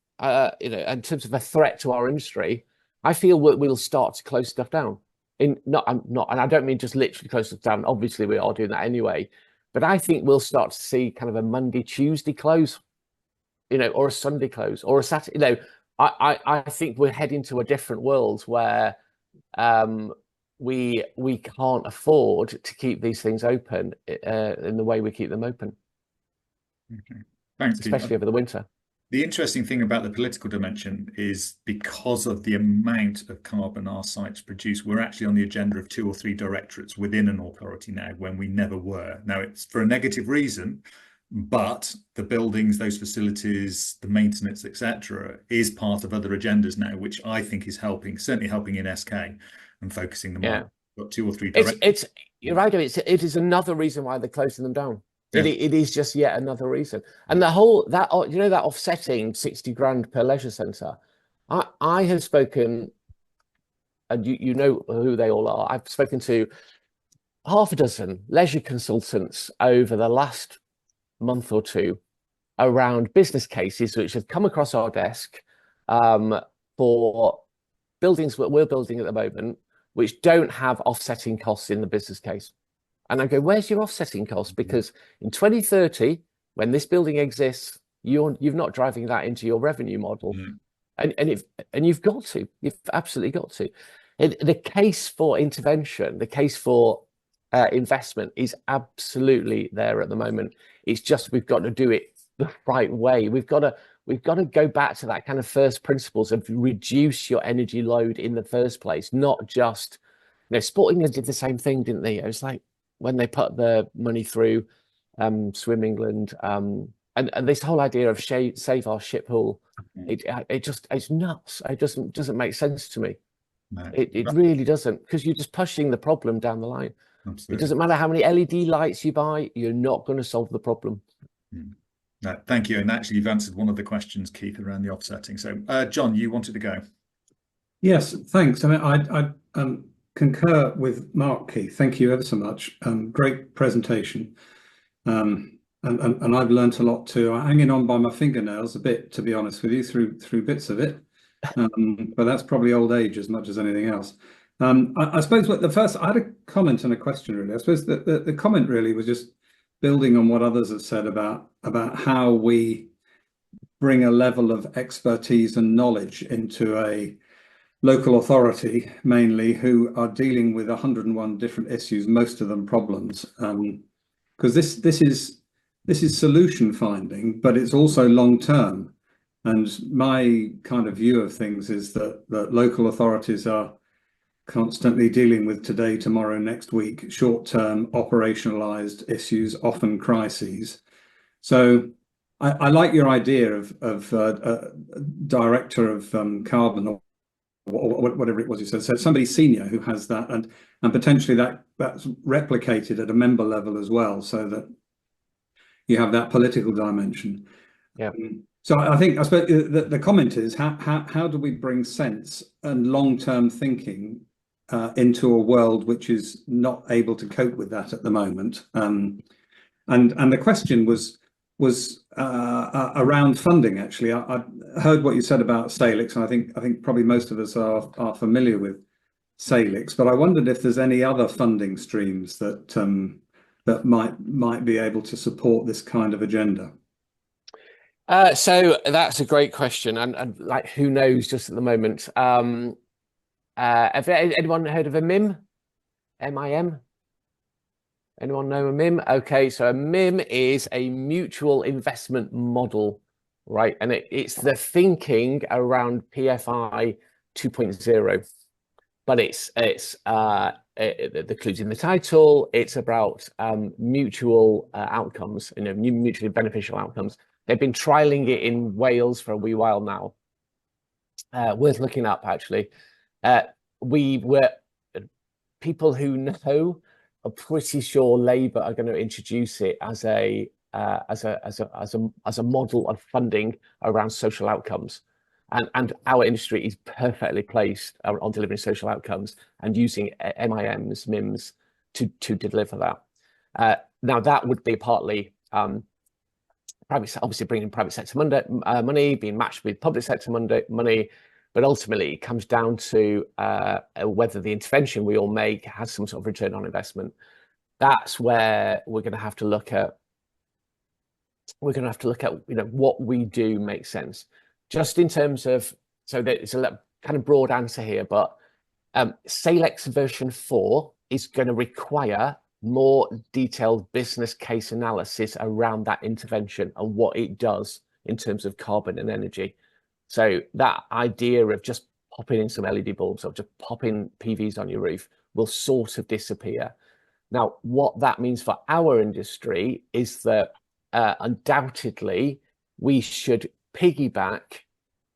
in terms of a threat to our industry, I feel we'll start to close stuff down. And I don't mean just literally close stuff down. Obviously, we are doing that anyway. But I think we'll start to see kind of a Monday, Tuesday close, or a Sunday close, or a Saturday. I think we're heading to a different world where we can't afford to keep these things open in the way we keep them open. Okay, thanks, especially over the winter. The interesting thing about the political dimension is because of the amount of carbon our sites produce, we're actually on the agenda of 2 or 3 directorates within an authority now, when we never were. Now, it's for a negative reason, but the buildings, those facilities, the maintenance, etc., is part of other agendas now, which I think is certainly helping in SK and focusing them on. Got 2 or 3 directorates. You're right. It is another reason why they're closing them down. Yeah. It is just yet another reason. And the whole that offsetting 60 grand per leisure centre, I have spoken, and you know who they all are. I've spoken to half a dozen leisure consultants over the last month or two around business cases which have come across our desk for buildings that we're building at the moment, which don't have offsetting costs in the business case. And I go, where's your offsetting cost? Because in 2030, when this building exists, you're not driving that into your revenue model. And you've got to. You've absolutely got to. The case for intervention, the case for investment is absolutely there at the moment. It's just we've got to do it the right way. We've got to go back to that kind of first principles of reduce your energy load in the first place, not just, Sporting did the same thing, didn't they? It was like when they put the money through Swim England, and this whole idea of save our ship hull, it's nuts. It doesn't make sense to me. No. It really doesn't, because you're just pushing the problem down the line. Absolutely. It doesn't matter how many LED lights you buy, you're not going to solve the problem. No, thank you. And actually, you've answered one of the questions, Keith, around the offsetting. So, John, you wanted to go. Yes, thanks. I mean, I concur with Mark, Keith. Thank you ever so much. Great presentation. And I've learnt a lot too. I'm hanging on by my fingernails a bit, to be honest with you, through bits of it. But that's probably old age as much as anything else. I suppose what I had a comment and a question really. I suppose the comment really was just building on what others have said about how we bring a level of expertise and knowledge into a local authority, mainly, who are dealing with 101 different issues, most of them problems. Because this is solution finding, but it's also long term. And my kind of view of things is that local authorities are constantly dealing with today, tomorrow, next week, short-term operationalized issues, often crises. So I like your idea of director of carbon or whatever it was you said. So somebody senior who has that, and potentially that's replicated at a member level as well, so that you have that political dimension. Yeah. So I suppose the comment is how do we bring sense and long-term thinking into a world which is not able to cope with that at the moment? And the question was around funding. Actually, I heard what you said about Salix, and I think probably most of us are familiar with Salix. But I wondered if there's any other funding streams that might be able to support this kind of agenda. So that's a great question, and like, who knows just at the moment. Have anyone heard of a MIM? MIM? Anyone know a MIM? Okay, so a MIM is a mutual investment model, right? And it's the thinking around PFI 2.0, but it's the clues in the title. It's about mutual outcomes, mutually beneficial outcomes. They've been trialing it in Wales for a wee while now. Worth looking up, actually. People who know are pretty sure Labour are going to introduce it as a model of funding around social outcomes, and our industry is perfectly placed on delivering social outcomes and using MIMs to deliver that. Now that would be partly private, obviously bringing private sector money, being matched with public sector money, but ultimately it comes down to whether the intervention we all make has some sort of return on investment. That's where we're going to have to look at. We're going to have to look at what we do makes sense. Just in terms of, so it's a kind of broad answer here, but Salix version 4 is going to require more detailed business case analysis around that intervention and what it does in terms of carbon and energy. So that idea of just popping in some LED bulbs or just popping PVs on your roof will sort of disappear. Now, what that means for our industry is that undoubtedly we should piggyback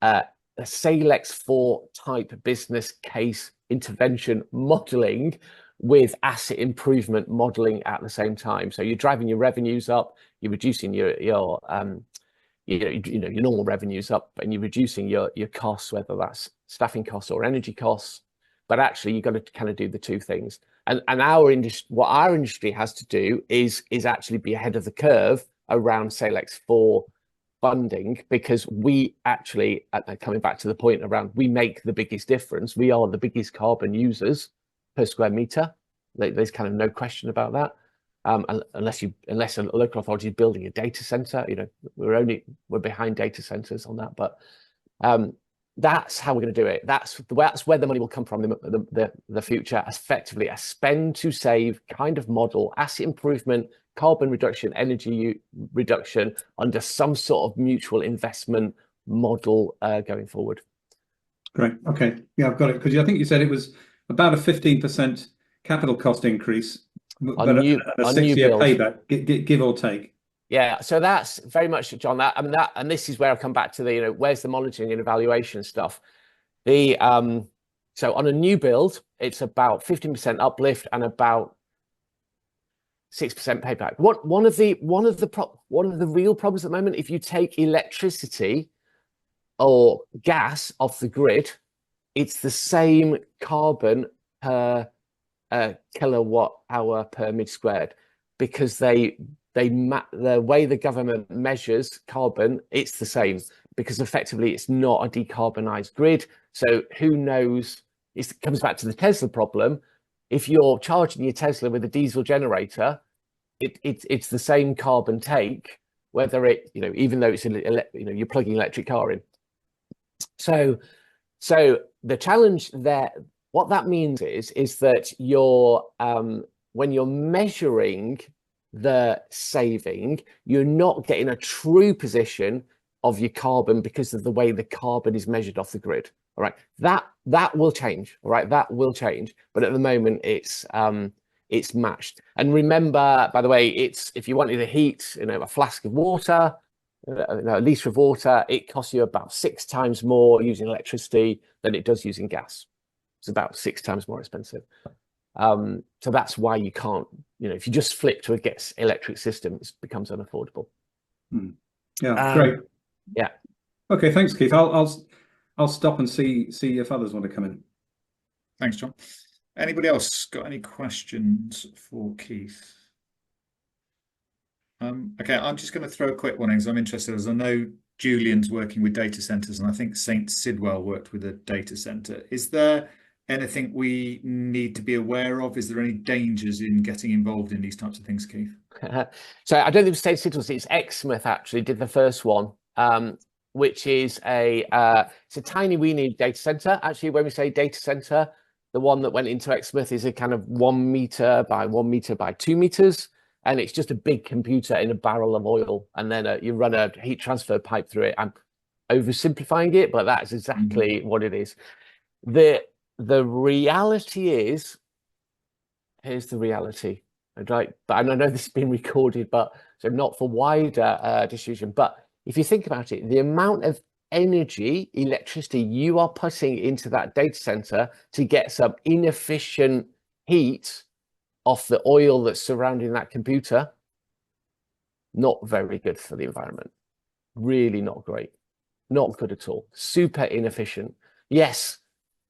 a Salix 4 type business case intervention modeling with asset improvement modeling at the same time. So you're driving your revenues up, you're reducing your normal revenues up, and you're reducing your costs, whether that's staffing costs or energy costs. But actually, you've got to kind of do the two things. And our industry, what our industry has to do is actually be ahead of the curve around Salix 4 funding, because we actually, coming back to the point around, we make the biggest difference. We are the biggest carbon users per square meter. There's kind of no question about that. Unless a local authority is building a data center, we're behind data centers on that. But that's how we're going to do it. That's where the money will come from. The future, effectively a spend to save kind of model, asset improvement, carbon reduction, energy reduction under some sort of mutual investment model going forward. Great. Okay. Yeah, I've got it. Because I think you said it was about a 15% capital cost increase, but a 6-year payback, give or take. Yeah, so that's very much, John, that, I mean, that, and this is where I come back to the, you know, where's the monitoring and evaluation stuff? The, so on a new build, it's about 15% uplift and about 6% payback. One of the real problems at the moment, if you take electricity or gas off the grid, it's the same carbon per kilowatt hour per mid squared, because the way the government measures carbon, it's the same, because effectively it's not a decarbonized grid. So who knows? It comes back to the Tesla problem. If you're charging your Tesla with a diesel generator, it's the same carbon take, whether it, you know, even though it's you're plugging an electric car in. So the challenge there, what that means is that you're when you're measuring the saving, you're not getting a true position of your carbon because of the way the carbon is measured off the grid. All right, that will change. All right, that will change. But at the moment, it's matched. And remember, by the way, it's, if you wanted to heat, you know, a flask of water, a litre of water, it costs you about 6 times more using electricity than it does using gas. It's about 6 times more expensive. So that's why you can't, you know, if you just flip to a gas electric system, it becomes unaffordable. Yeah, great. Yeah. Okay, thanks, Keith. I'll stop and see if others want to come in. Thanks, John. Anybody else got any questions for Keith? Okay, I'm just going to throw a quick one in because I'm interested, as I know Julian's working with data centers, and I think St. Sidwell worked with a data center. Is there anything we need to be aware of? Is there any dangers in getting involved in these types of things, Keith? So I don't think it was St. Sidwell, it's Exmouth actually did the first one, which is it's a tiny weeny data center. Actually, when we say data center, the one that went into Exmouth is a kind of 1 meter by 1 meter by 2 meters. And it's just a big computer in a barrel of oil. And then you run a heat transfer pipe through it. I'm oversimplifying it, but that's exactly what it is. The reality is, here's the reality. But I know this has been recorded, but so not for wider distribution. But if you think about it, the amount of energy, electricity you are putting into that data center to get some inefficient heat off the oil that's surrounding that computer, not very good for the environment. Really not great. Not good at all. Super inefficient. Yes,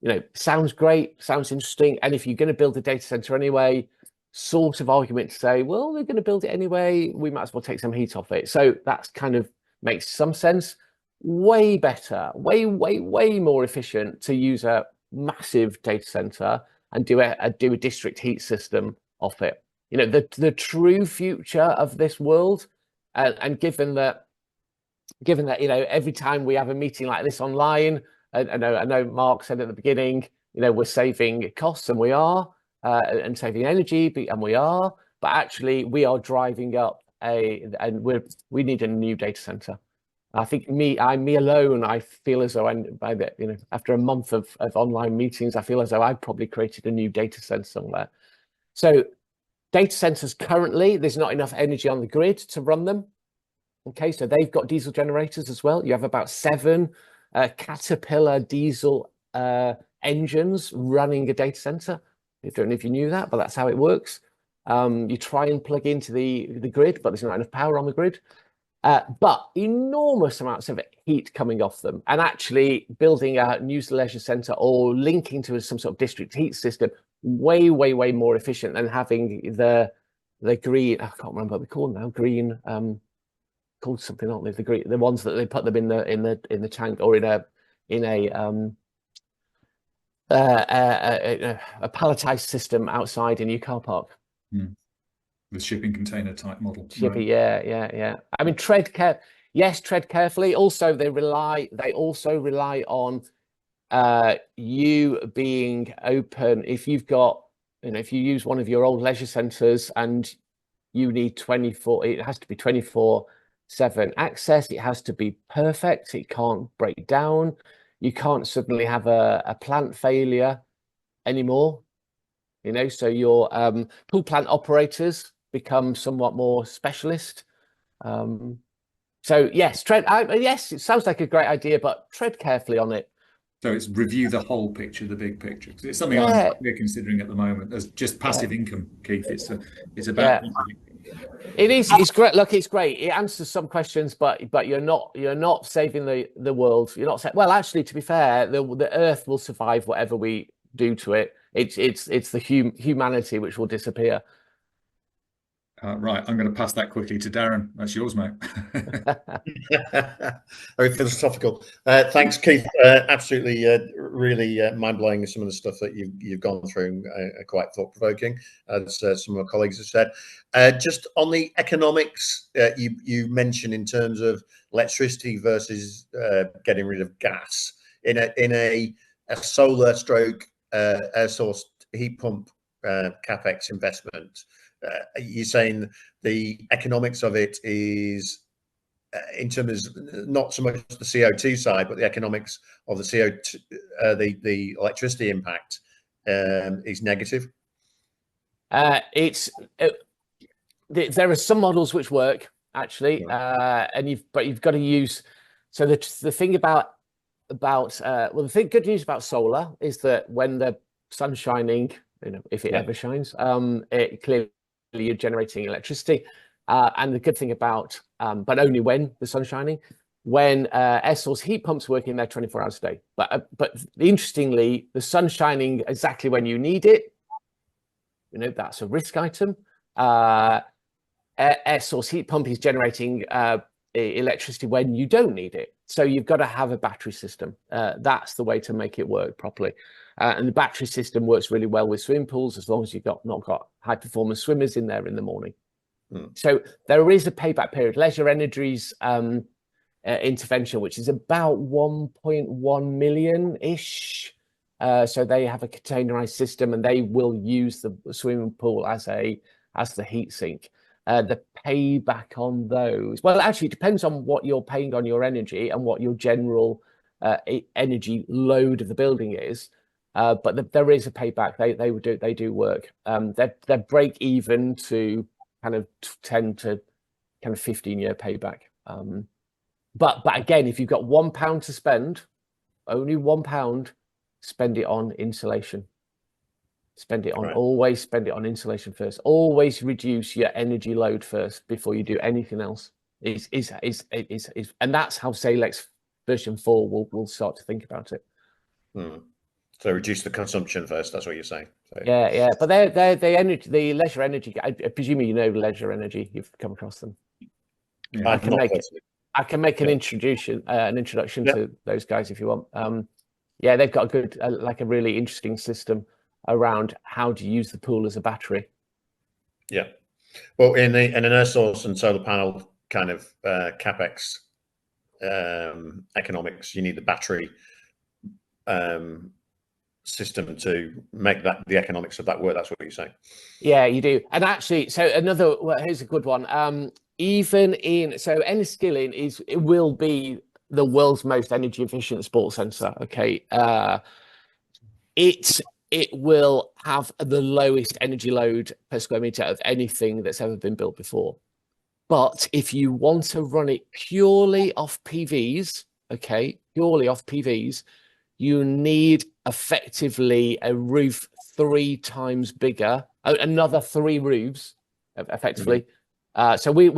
you know, sounds great, sounds interesting. And if you're going to build a data center anyway, sort of argument to say, well, they're going to build it anyway, we might as well take some heat off it. So that's kind of makes some sense. Way better, way more efficient to use a massive data center and do a district heat system off it. You know, the true future of this world, and given that, you know, every time we have a meeting like this online, I know Mark said at the beginning, you know, we're saving costs, and we are, and saving energy, and we are, but actually we are driving up we need a new data center. I think me alone, I feel as though you know, after a month of online meetings, I feel as though I've probably created a new data center somewhere. So data centers currently, there's not enough energy on the grid to run them. Okay, so they've got diesel generators as well. You have about 7 Caterpillar diesel engines running a data center. I don't know if you knew that, but that's how it works. You try and plug into the grid, but there's not enough power on the grid. But enormous amounts of heat coming off them, and actually building a new leisure centre or linking to some sort of district heat system, way more efficient than having the green. I can't remember what they're called now. Green, called something, aren't they? The ones that they put them in the tank or in a palletized system outside in your car park. The shipping container type model. Shipping, right. Yeah. I mean, tread carefully. Also, they also rely on you being open. If you've got, you know, if you use one of your old leisure centres and you need 24, it has to be 24/7 access. It has to be perfect. It can't break down. You can't suddenly have a plant failure anymore. You know, so your pool plant operators become somewhat more specialist. So yes, yes, it sounds like a great idea, but tread carefully on it. So it's review the whole picture, the big picture. 'Cause it's something we're considering at the moment as just passive income, Keith. It's about It is. It's great. Look, it's great. It answers some questions, but you're not saving the world. You're not. Well, actually, to be fair, the Earth will survive whatever we do to it. It's the humanity which will disappear. Right, I'm going to pass that quickly to Darren. That's yours, mate. Very philosophical. Thanks, Keith. Absolutely, really mind-blowing. Some of the stuff that you've gone through, quite thought-provoking, as some of my colleagues have said. Just on the economics, you mentioned in terms of electricity versus getting rid of gas in a solar stroke air source heat pump capex investment. You're saying the economics of it is in terms of not so much the CO2 side, but the economics of the CO2, the electricity impact is negative. There are some models which work actually, and you've got to use. So the thing about the good news about solar is that when the sun's shining, if it ever shines, it clearly you're generating electricity, and the good thing about but only when the sun's shining, when air source heat pumps work in there 24 hours a day. But interestingly, the sun's shining exactly when you need it. That's a risk item. Air source heat pump is generating electricity when you don't need it. So you've got to have a battery system. That's the way to make it work properly. And the battery system works really well with swimming pools as long as you've not got high performance swimmers in there in the morning. So there is a payback period. Leisure Energy's intervention, which is about 1.1 million-ish. So they have a containerized system and they will use the swimming pool as the heat sink. The payback on those, well, actually it depends on what you're paying on your energy and what your general energy load of the building is. But there is a payback. They do work. They're break even to kind of 10 to kind of 15-year payback. But again, if you've got £1 to spend, only £1, spend it on insulation. Spend it on always spend it on insulation first. Always reduce your energy load first before you do anything else. And that's how Salex version 4 will start to think about it. So reduce the consumption first. That's what you're saying. So. Yeah. But the Leisure Energy. I presume you know Leisure Energy. You've come across them. Yeah, I can make an introduction to those guys if you want. They've got a good, a really interesting system around how to use the pool as a battery. Yeah. Well, in an air source and solar panel kind of capex economics, you need the battery system to make the economics of that work. That's what you're saying. Yeah, you do. And actually, so here's a good one. Enniskillen will be the world's most energy efficient sports centre. Okay. It will have the lowest energy load per square metre of anything that's ever been built before. But if you want to run it purely off PVs, you need effectively a roof 3 times bigger, another 3 roofs, effectively. So we'll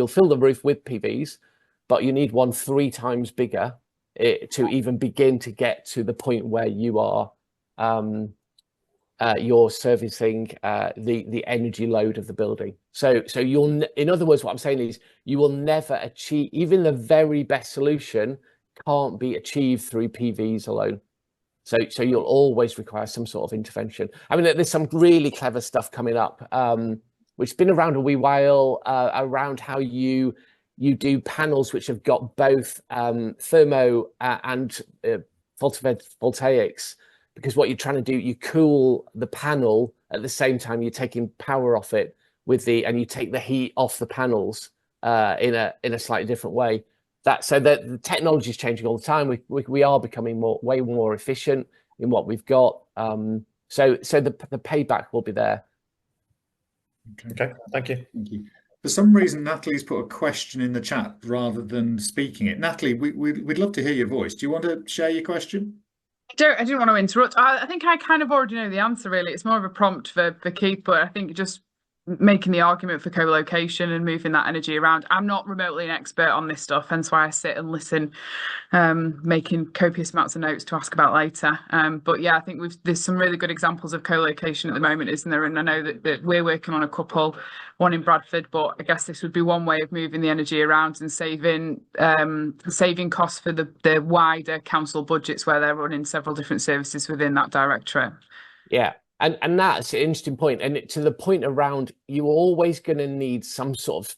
fill the roof with PVs, but you need one 3 times bigger to even begin to get to the point where you are you're servicing the energy load of the building. So in other words, what I'm saying is you will never achieve, even the very best solution can't be achieved through PVs alone. So you'll always require some sort of intervention. I mean, there's some really clever stuff coming up, which has been around a wee while, around how you do panels which have got both thermo and photovoltaics, because what you're trying to do, you cool the panel at the same time you're taking power off it and you take the heat off the panels in a slightly different way. So that the technology is changing all the time. We are becoming way more efficient in what we've got. So the payback will be there. Okay, thank you. For some reason, Natalie's put a question in the chat rather than speaking it. Natalie, we'd love to hear your voice. Do you want to share your question? I didn't want to interrupt. I think I kind of already know the answer, really. It's more of a prompt for Keith, but I think just making the argument for co-location and moving that energy around. I'm not remotely an expert on this stuff, hence why I sit and listen, making copious amounts of notes to ask about later. But yeah, I think there's some really good examples of co-location at the moment, isn't there? And I know that we're working on a couple, one in Bradford, but I guess this would be one way of moving the energy around and saving costs for the wider council budgets where they're running several different services within that directorate. Yeah. And that's an interesting point. And to the point around, you're always going to need some sort of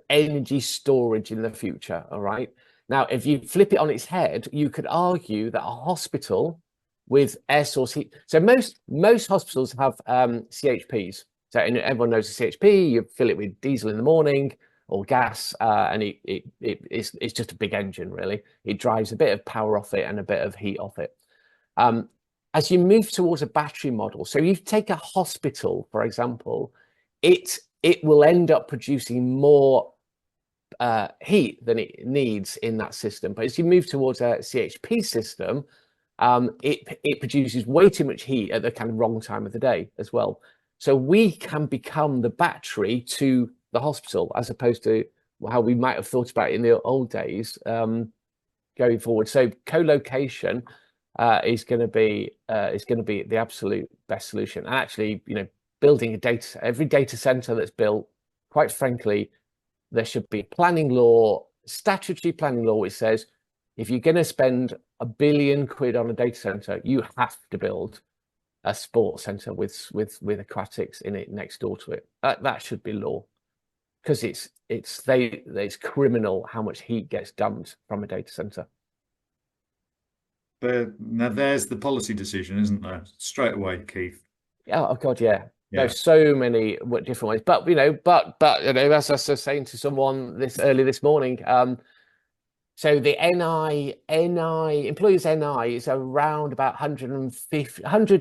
energy storage in the future. All right. Now, if you flip it on its head, you could argue that a hospital with air source heat. So most hospitals have CHPs. So everyone knows a CHP. You fill it with diesel in the morning or gas, and it's just a big engine, really. It drives a bit of power off it and a bit of heat off it. As you move towards a battery model, so you take a hospital, for example, it will end up producing more heat than it needs in that system. But as you move towards a CHP system, it produces way too much heat at the kind of wrong time of the day as well. So we can become the battery to the hospital, as opposed to how we might have thought about it in the old days going forward. So co-location is going to be the absolute best solution. And actually, building every data center that's built, quite frankly, there should be statutory planning law, which says if you're going to spend £1 billion on a data center, you have to build a sports center with aquatics in it next door to it. That should be law, because it's criminal how much heat gets dumped from a data center. Now there's the policy decision, isn't there? Straight away, Keith. Oh God, yeah. There's so many different ways, but as I was saying to someone early this morning, so the employers' NI is around about £100,000 to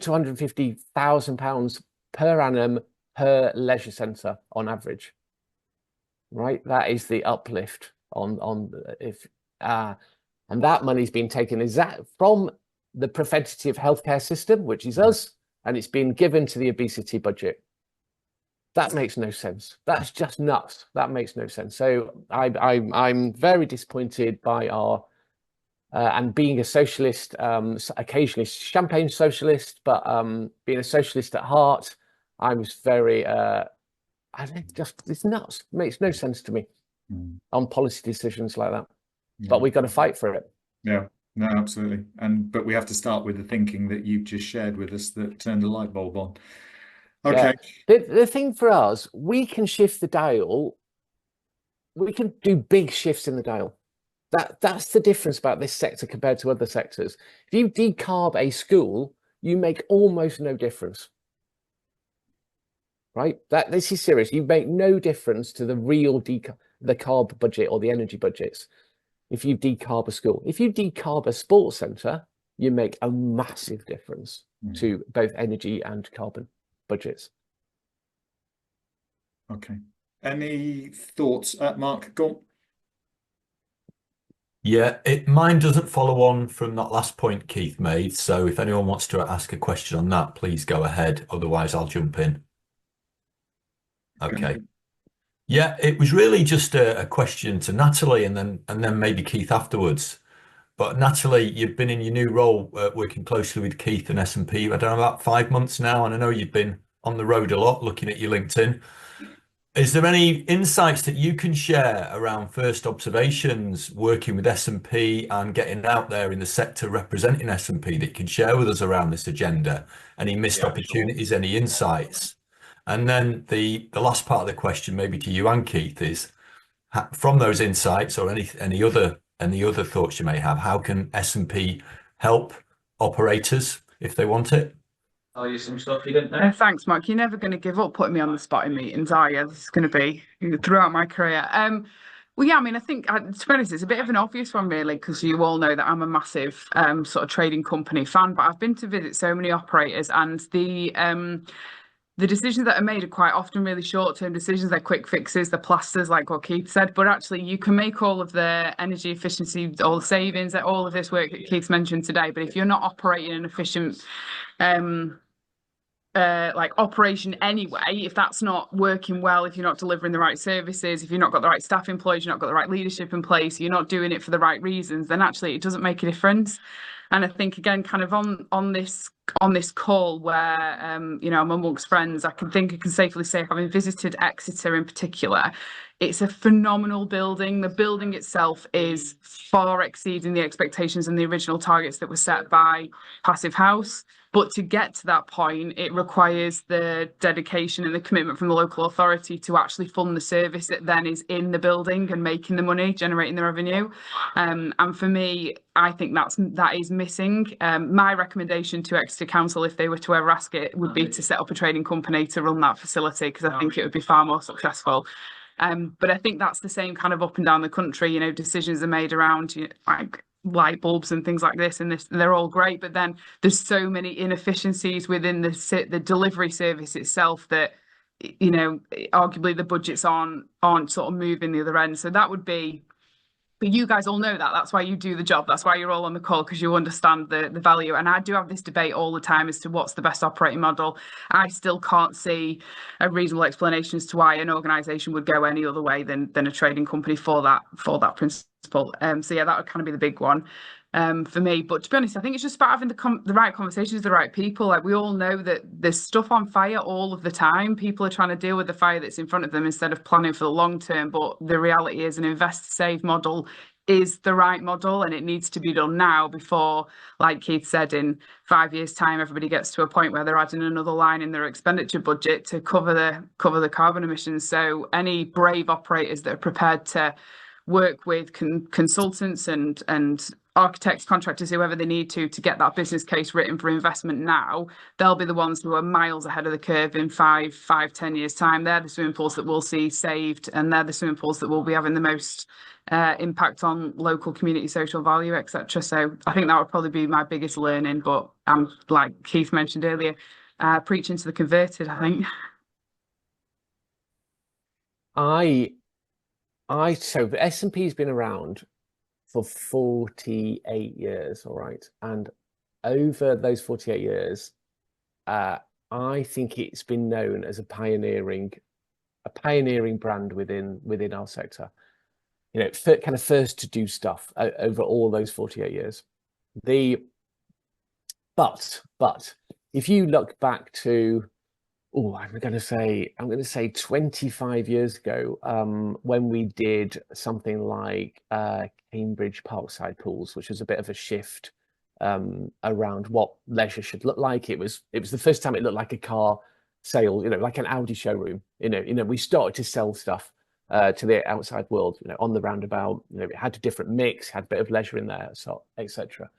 £150,000 per annum per leisure centre on average. Right, that is the uplift and that money's been taken from the preventative healthcare system, which is us, and it's been given to the obesity budget. That makes no sense. That's just nuts. That makes no sense. So I'm very disappointed by our and being a socialist, occasionally champagne socialist, but being a socialist at heart, I was very it's nuts. It makes no sense to me on policy decisions like that. But we've got to fight for it. Yeah, no, absolutely. But we have to start with the thinking that you've just shared with us that turned the light bulb on. Okay. Yeah. The thing for us, we can shift the dial. We can do big shifts in the dial. That's the difference about this sector compared to other sectors. If you decarb a school, you make almost no difference. Right? This is serious. You make no difference to the real the carb budget or the energy budgets. If you decarb a school, if you decarb a sports centre, you make a massive difference to both energy and carbon budgets. Okay. Any thoughts, Mark? Go on. Yeah, mine doesn't follow on from that last point Keith made. So if anyone wants to ask a question on that, please go ahead. Otherwise, I'll jump in. Okay. Yeah, it was really just a question to Natalie and then maybe Keith afterwards. But Natalie, you've been in your new role working closely with Keith and S&P, I don't know, about 5 months now. And I know you've been on the road a lot looking at your LinkedIn. Is there any insights that you can share around first observations working with S&P and getting out there in the sector representing S&P that you can share with us around this agenda? Any missed opportunities, sure. Any insights? And then the last part of the question, maybe to you and Keith, is from those insights or any other thoughts you may have, how can S&P help operators if they want it? Tell you some stuff you didn't know. Thanks, Mark. You're never going to give up putting me on the spot in meetings, are you? This is going to be throughout my career. Well, yeah, I mean, I think, to be honest, it's a bit of an obvious one, really, because you all know that I'm a massive sort of trading company fan, but I've been to visit so many operators, and the decisions that are made are quite often really short-term decisions. They're quick fixes, they're plasters, like what Keith said. But actually, you can make all of the energy efficiency, all the savings, all of this work that Keith's mentioned today. But if you're not operating an efficient like operation anyway, if that's not working well, if you're not delivering the right services, if you've not got the right staff employed, you've not got the right leadership in place, you're not doing it for the right reasons, then actually it doesn't make a difference. And I think, again, kind of on this call where you know, I'm amongst friends, I can safely say, having visited Exeter in particular, it's a phenomenal building. The building itself is far exceeding the expectations and the original targets that were set by Passive House. But to get to that point, it requires the dedication and the commitment from the local authority to actually fund the service that then is in the building and making the money, generating the revenue. And for me, I think that is missing. My recommendation to Exeter Council, if they were to ever ask it, would be to set up a trading company to run that facility, because I think it would be far more successful. But I think that's the same kind of up and down the country. You know, decisions are made around, you know, like light bulbs and things like this, and they're all great, but then there's so many inefficiencies within the delivery service itself that, you know, arguably the budgets aren't sort of moving the other end. So that would be, but you guys all know that. That's why you do the job. That's why you're all on the call, because you understand the value. And I do have this debate all the time as to what's the best operating model. I still can't see a reasonable explanation as to why an organisation would go any other way than a trading company for that principle. So yeah, that would kind of be the big one for me. But to be honest, I think it's just about having the right conversations with the right people. Like, we all know that there's stuff on fire all of the time. People are trying to deal with the fire that's in front of them instead of planning for the long term. But the reality is, an invest to save model is the right model, and it needs to be done now before, like Keith said, in 5 years' time, everybody gets to a point where they're adding another line in their expenditure budget to cover the carbon emissions. So any brave operators that are prepared to work with consultants and architects, contractors, whoever they need to get that business case written for investment now, they'll be the ones who are miles ahead of the curve in 5-10 years' time. They're the swimming pools that we'll see saved, and they're the swimming pools that will be having the most impact on local community social value, etc. So I think that would probably be my biggest learning. But like Keith mentioned earlier, preaching to the converted, I think. So the S&P's been around for 48 years, all right? And over those 48 years, I think it's been known as a pioneering brand within our sector. You know, kind of first to do stuff over all those 48 years. But if you look back to, I'm going to say 25 years ago, when we did something like Cambridge Parkside Pools, which was a bit of a shift around what leisure should look like. It was the first time it looked like a car sale, you know, like an Audi showroom. You know, we started to sell stuff to the outside world, you know, on the roundabout. You know, it had a different mix, had a bit of leisure in there, so etc.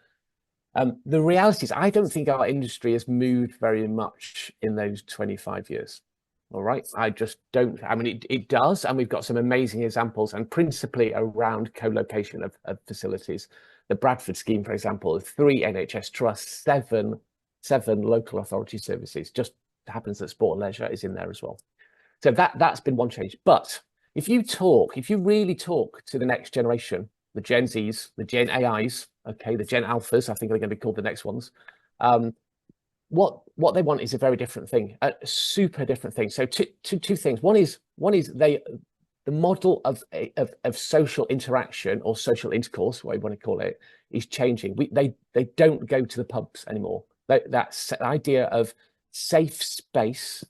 The reality is, I don't think our industry has moved very much in those 25 years. All right, I just don't. I mean, it does, and we've got some amazing examples, and principally around co-location of facilities. The Bradford scheme, for example, 3 NHS trusts, 7 local authority services. Just happens that sport and leisure is in there as well. So that's been one change. But if you really talk to the next generation, the Gen Zs, the Gen AIs, okay, the Gen Alphas, I think they're going to be called the next ones. What they want is a very different thing, a super different thing. So two things. One is the model of social interaction or social intercourse, what you want to call it, is changing. They don't go to the pubs anymore. That idea of safe space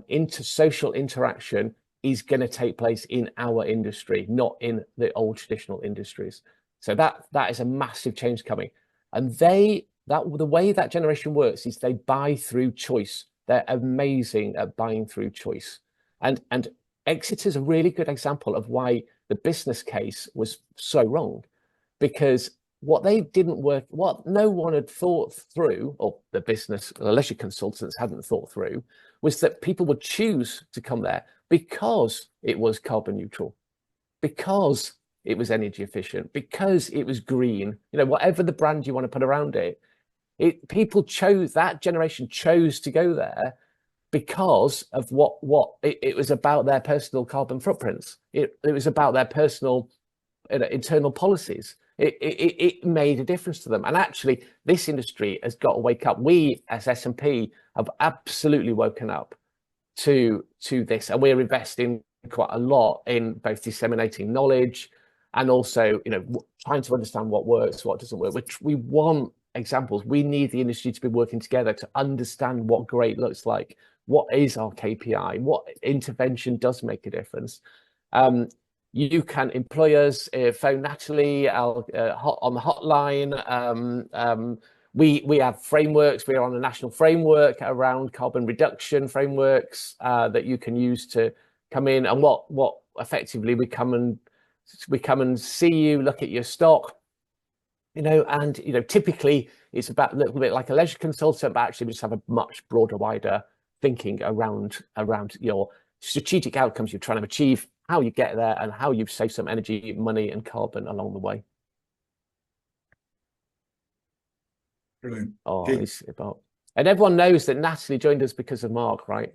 into social interaction is going to take place in our industry, not in the old traditional industries. So that is a massive change coming. And the way that generation works is they buy through choice. They're amazing at buying through choice. And Exeter's a really good example of why the business case was so wrong, because what no one had thought through, or the leisure consultants hadn't thought through, was that people would choose to come there because it was carbon neutral, because it was energy efficient, because it was green, you know, whatever the brand you want to put around it, that generation chose to go there because of what it was about their personal carbon footprints. It was about their personal internal policies. It made a difference to them. And actually, this industry has got to wake up. We as S&P have absolutely woken up to this, and we're investing quite a lot in both disseminating knowledge and also, trying to understand what works, what doesn't work. We want examples. We need the industry to be working together to understand what great looks like. What is our KPI? What intervention does make a difference? You can, employers, phone Natalie on the hotline. We have frameworks. We are on a national framework around carbon reduction frameworks that you can use to come in, and what effectively we come and see you, look at your stock, and typically it's about a little bit like a leisure consultant, but actually we just have a much broader, wider thinking around your strategic outcomes you're trying to achieve, how you get there, and how you save some energy, money, and carbon along the way. Brilliant. And everyone knows that Natalie joined us because of Mark, right?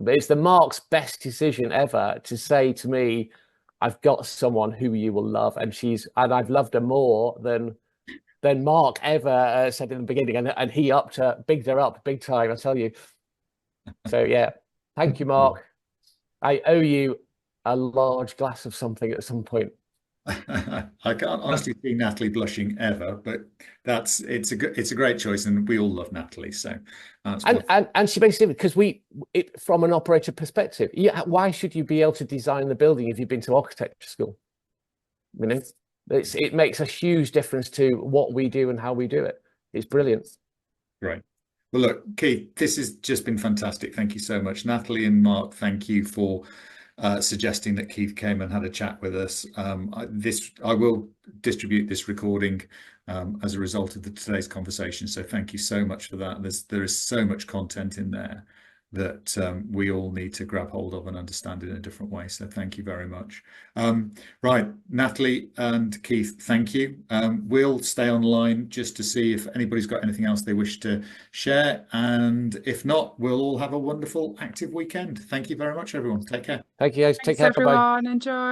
It's Mark's best decision ever to say to me, I've got someone who you will love, and I've loved her more than Mark ever said in the beginning, and he bigged her up big time, I tell you. So yeah, thank you, Mark. I owe you a large glass of something at some point. I can't honestly see Natalie blushing ever, but it's a great choice, and we all love Natalie. So and she makes it because from an operator perspective, why should you be able to design the building if you've been to architecture school? It makes a huge difference to what we do and how we do it. It's brilliant. Right. Well, look, Keith, this has just been fantastic. Thank you so much, Natalie and Mark. Thank you for suggesting that Keith came and had a chat with us. I will distribute this recording as a result of today's conversation. So thank you so much for that. There is so much content in there that we all need to grab hold of and understand in a different way. So thank you very much. Right, Natalie and Keith, thank you. We'll stay online just to see if anybody's got anything else they wish to share. And if not, we'll all have a wonderful active weekend. Thank you very much, everyone. Take care. Thank you, guys. Take care. Thanks, everyone. Enjoy.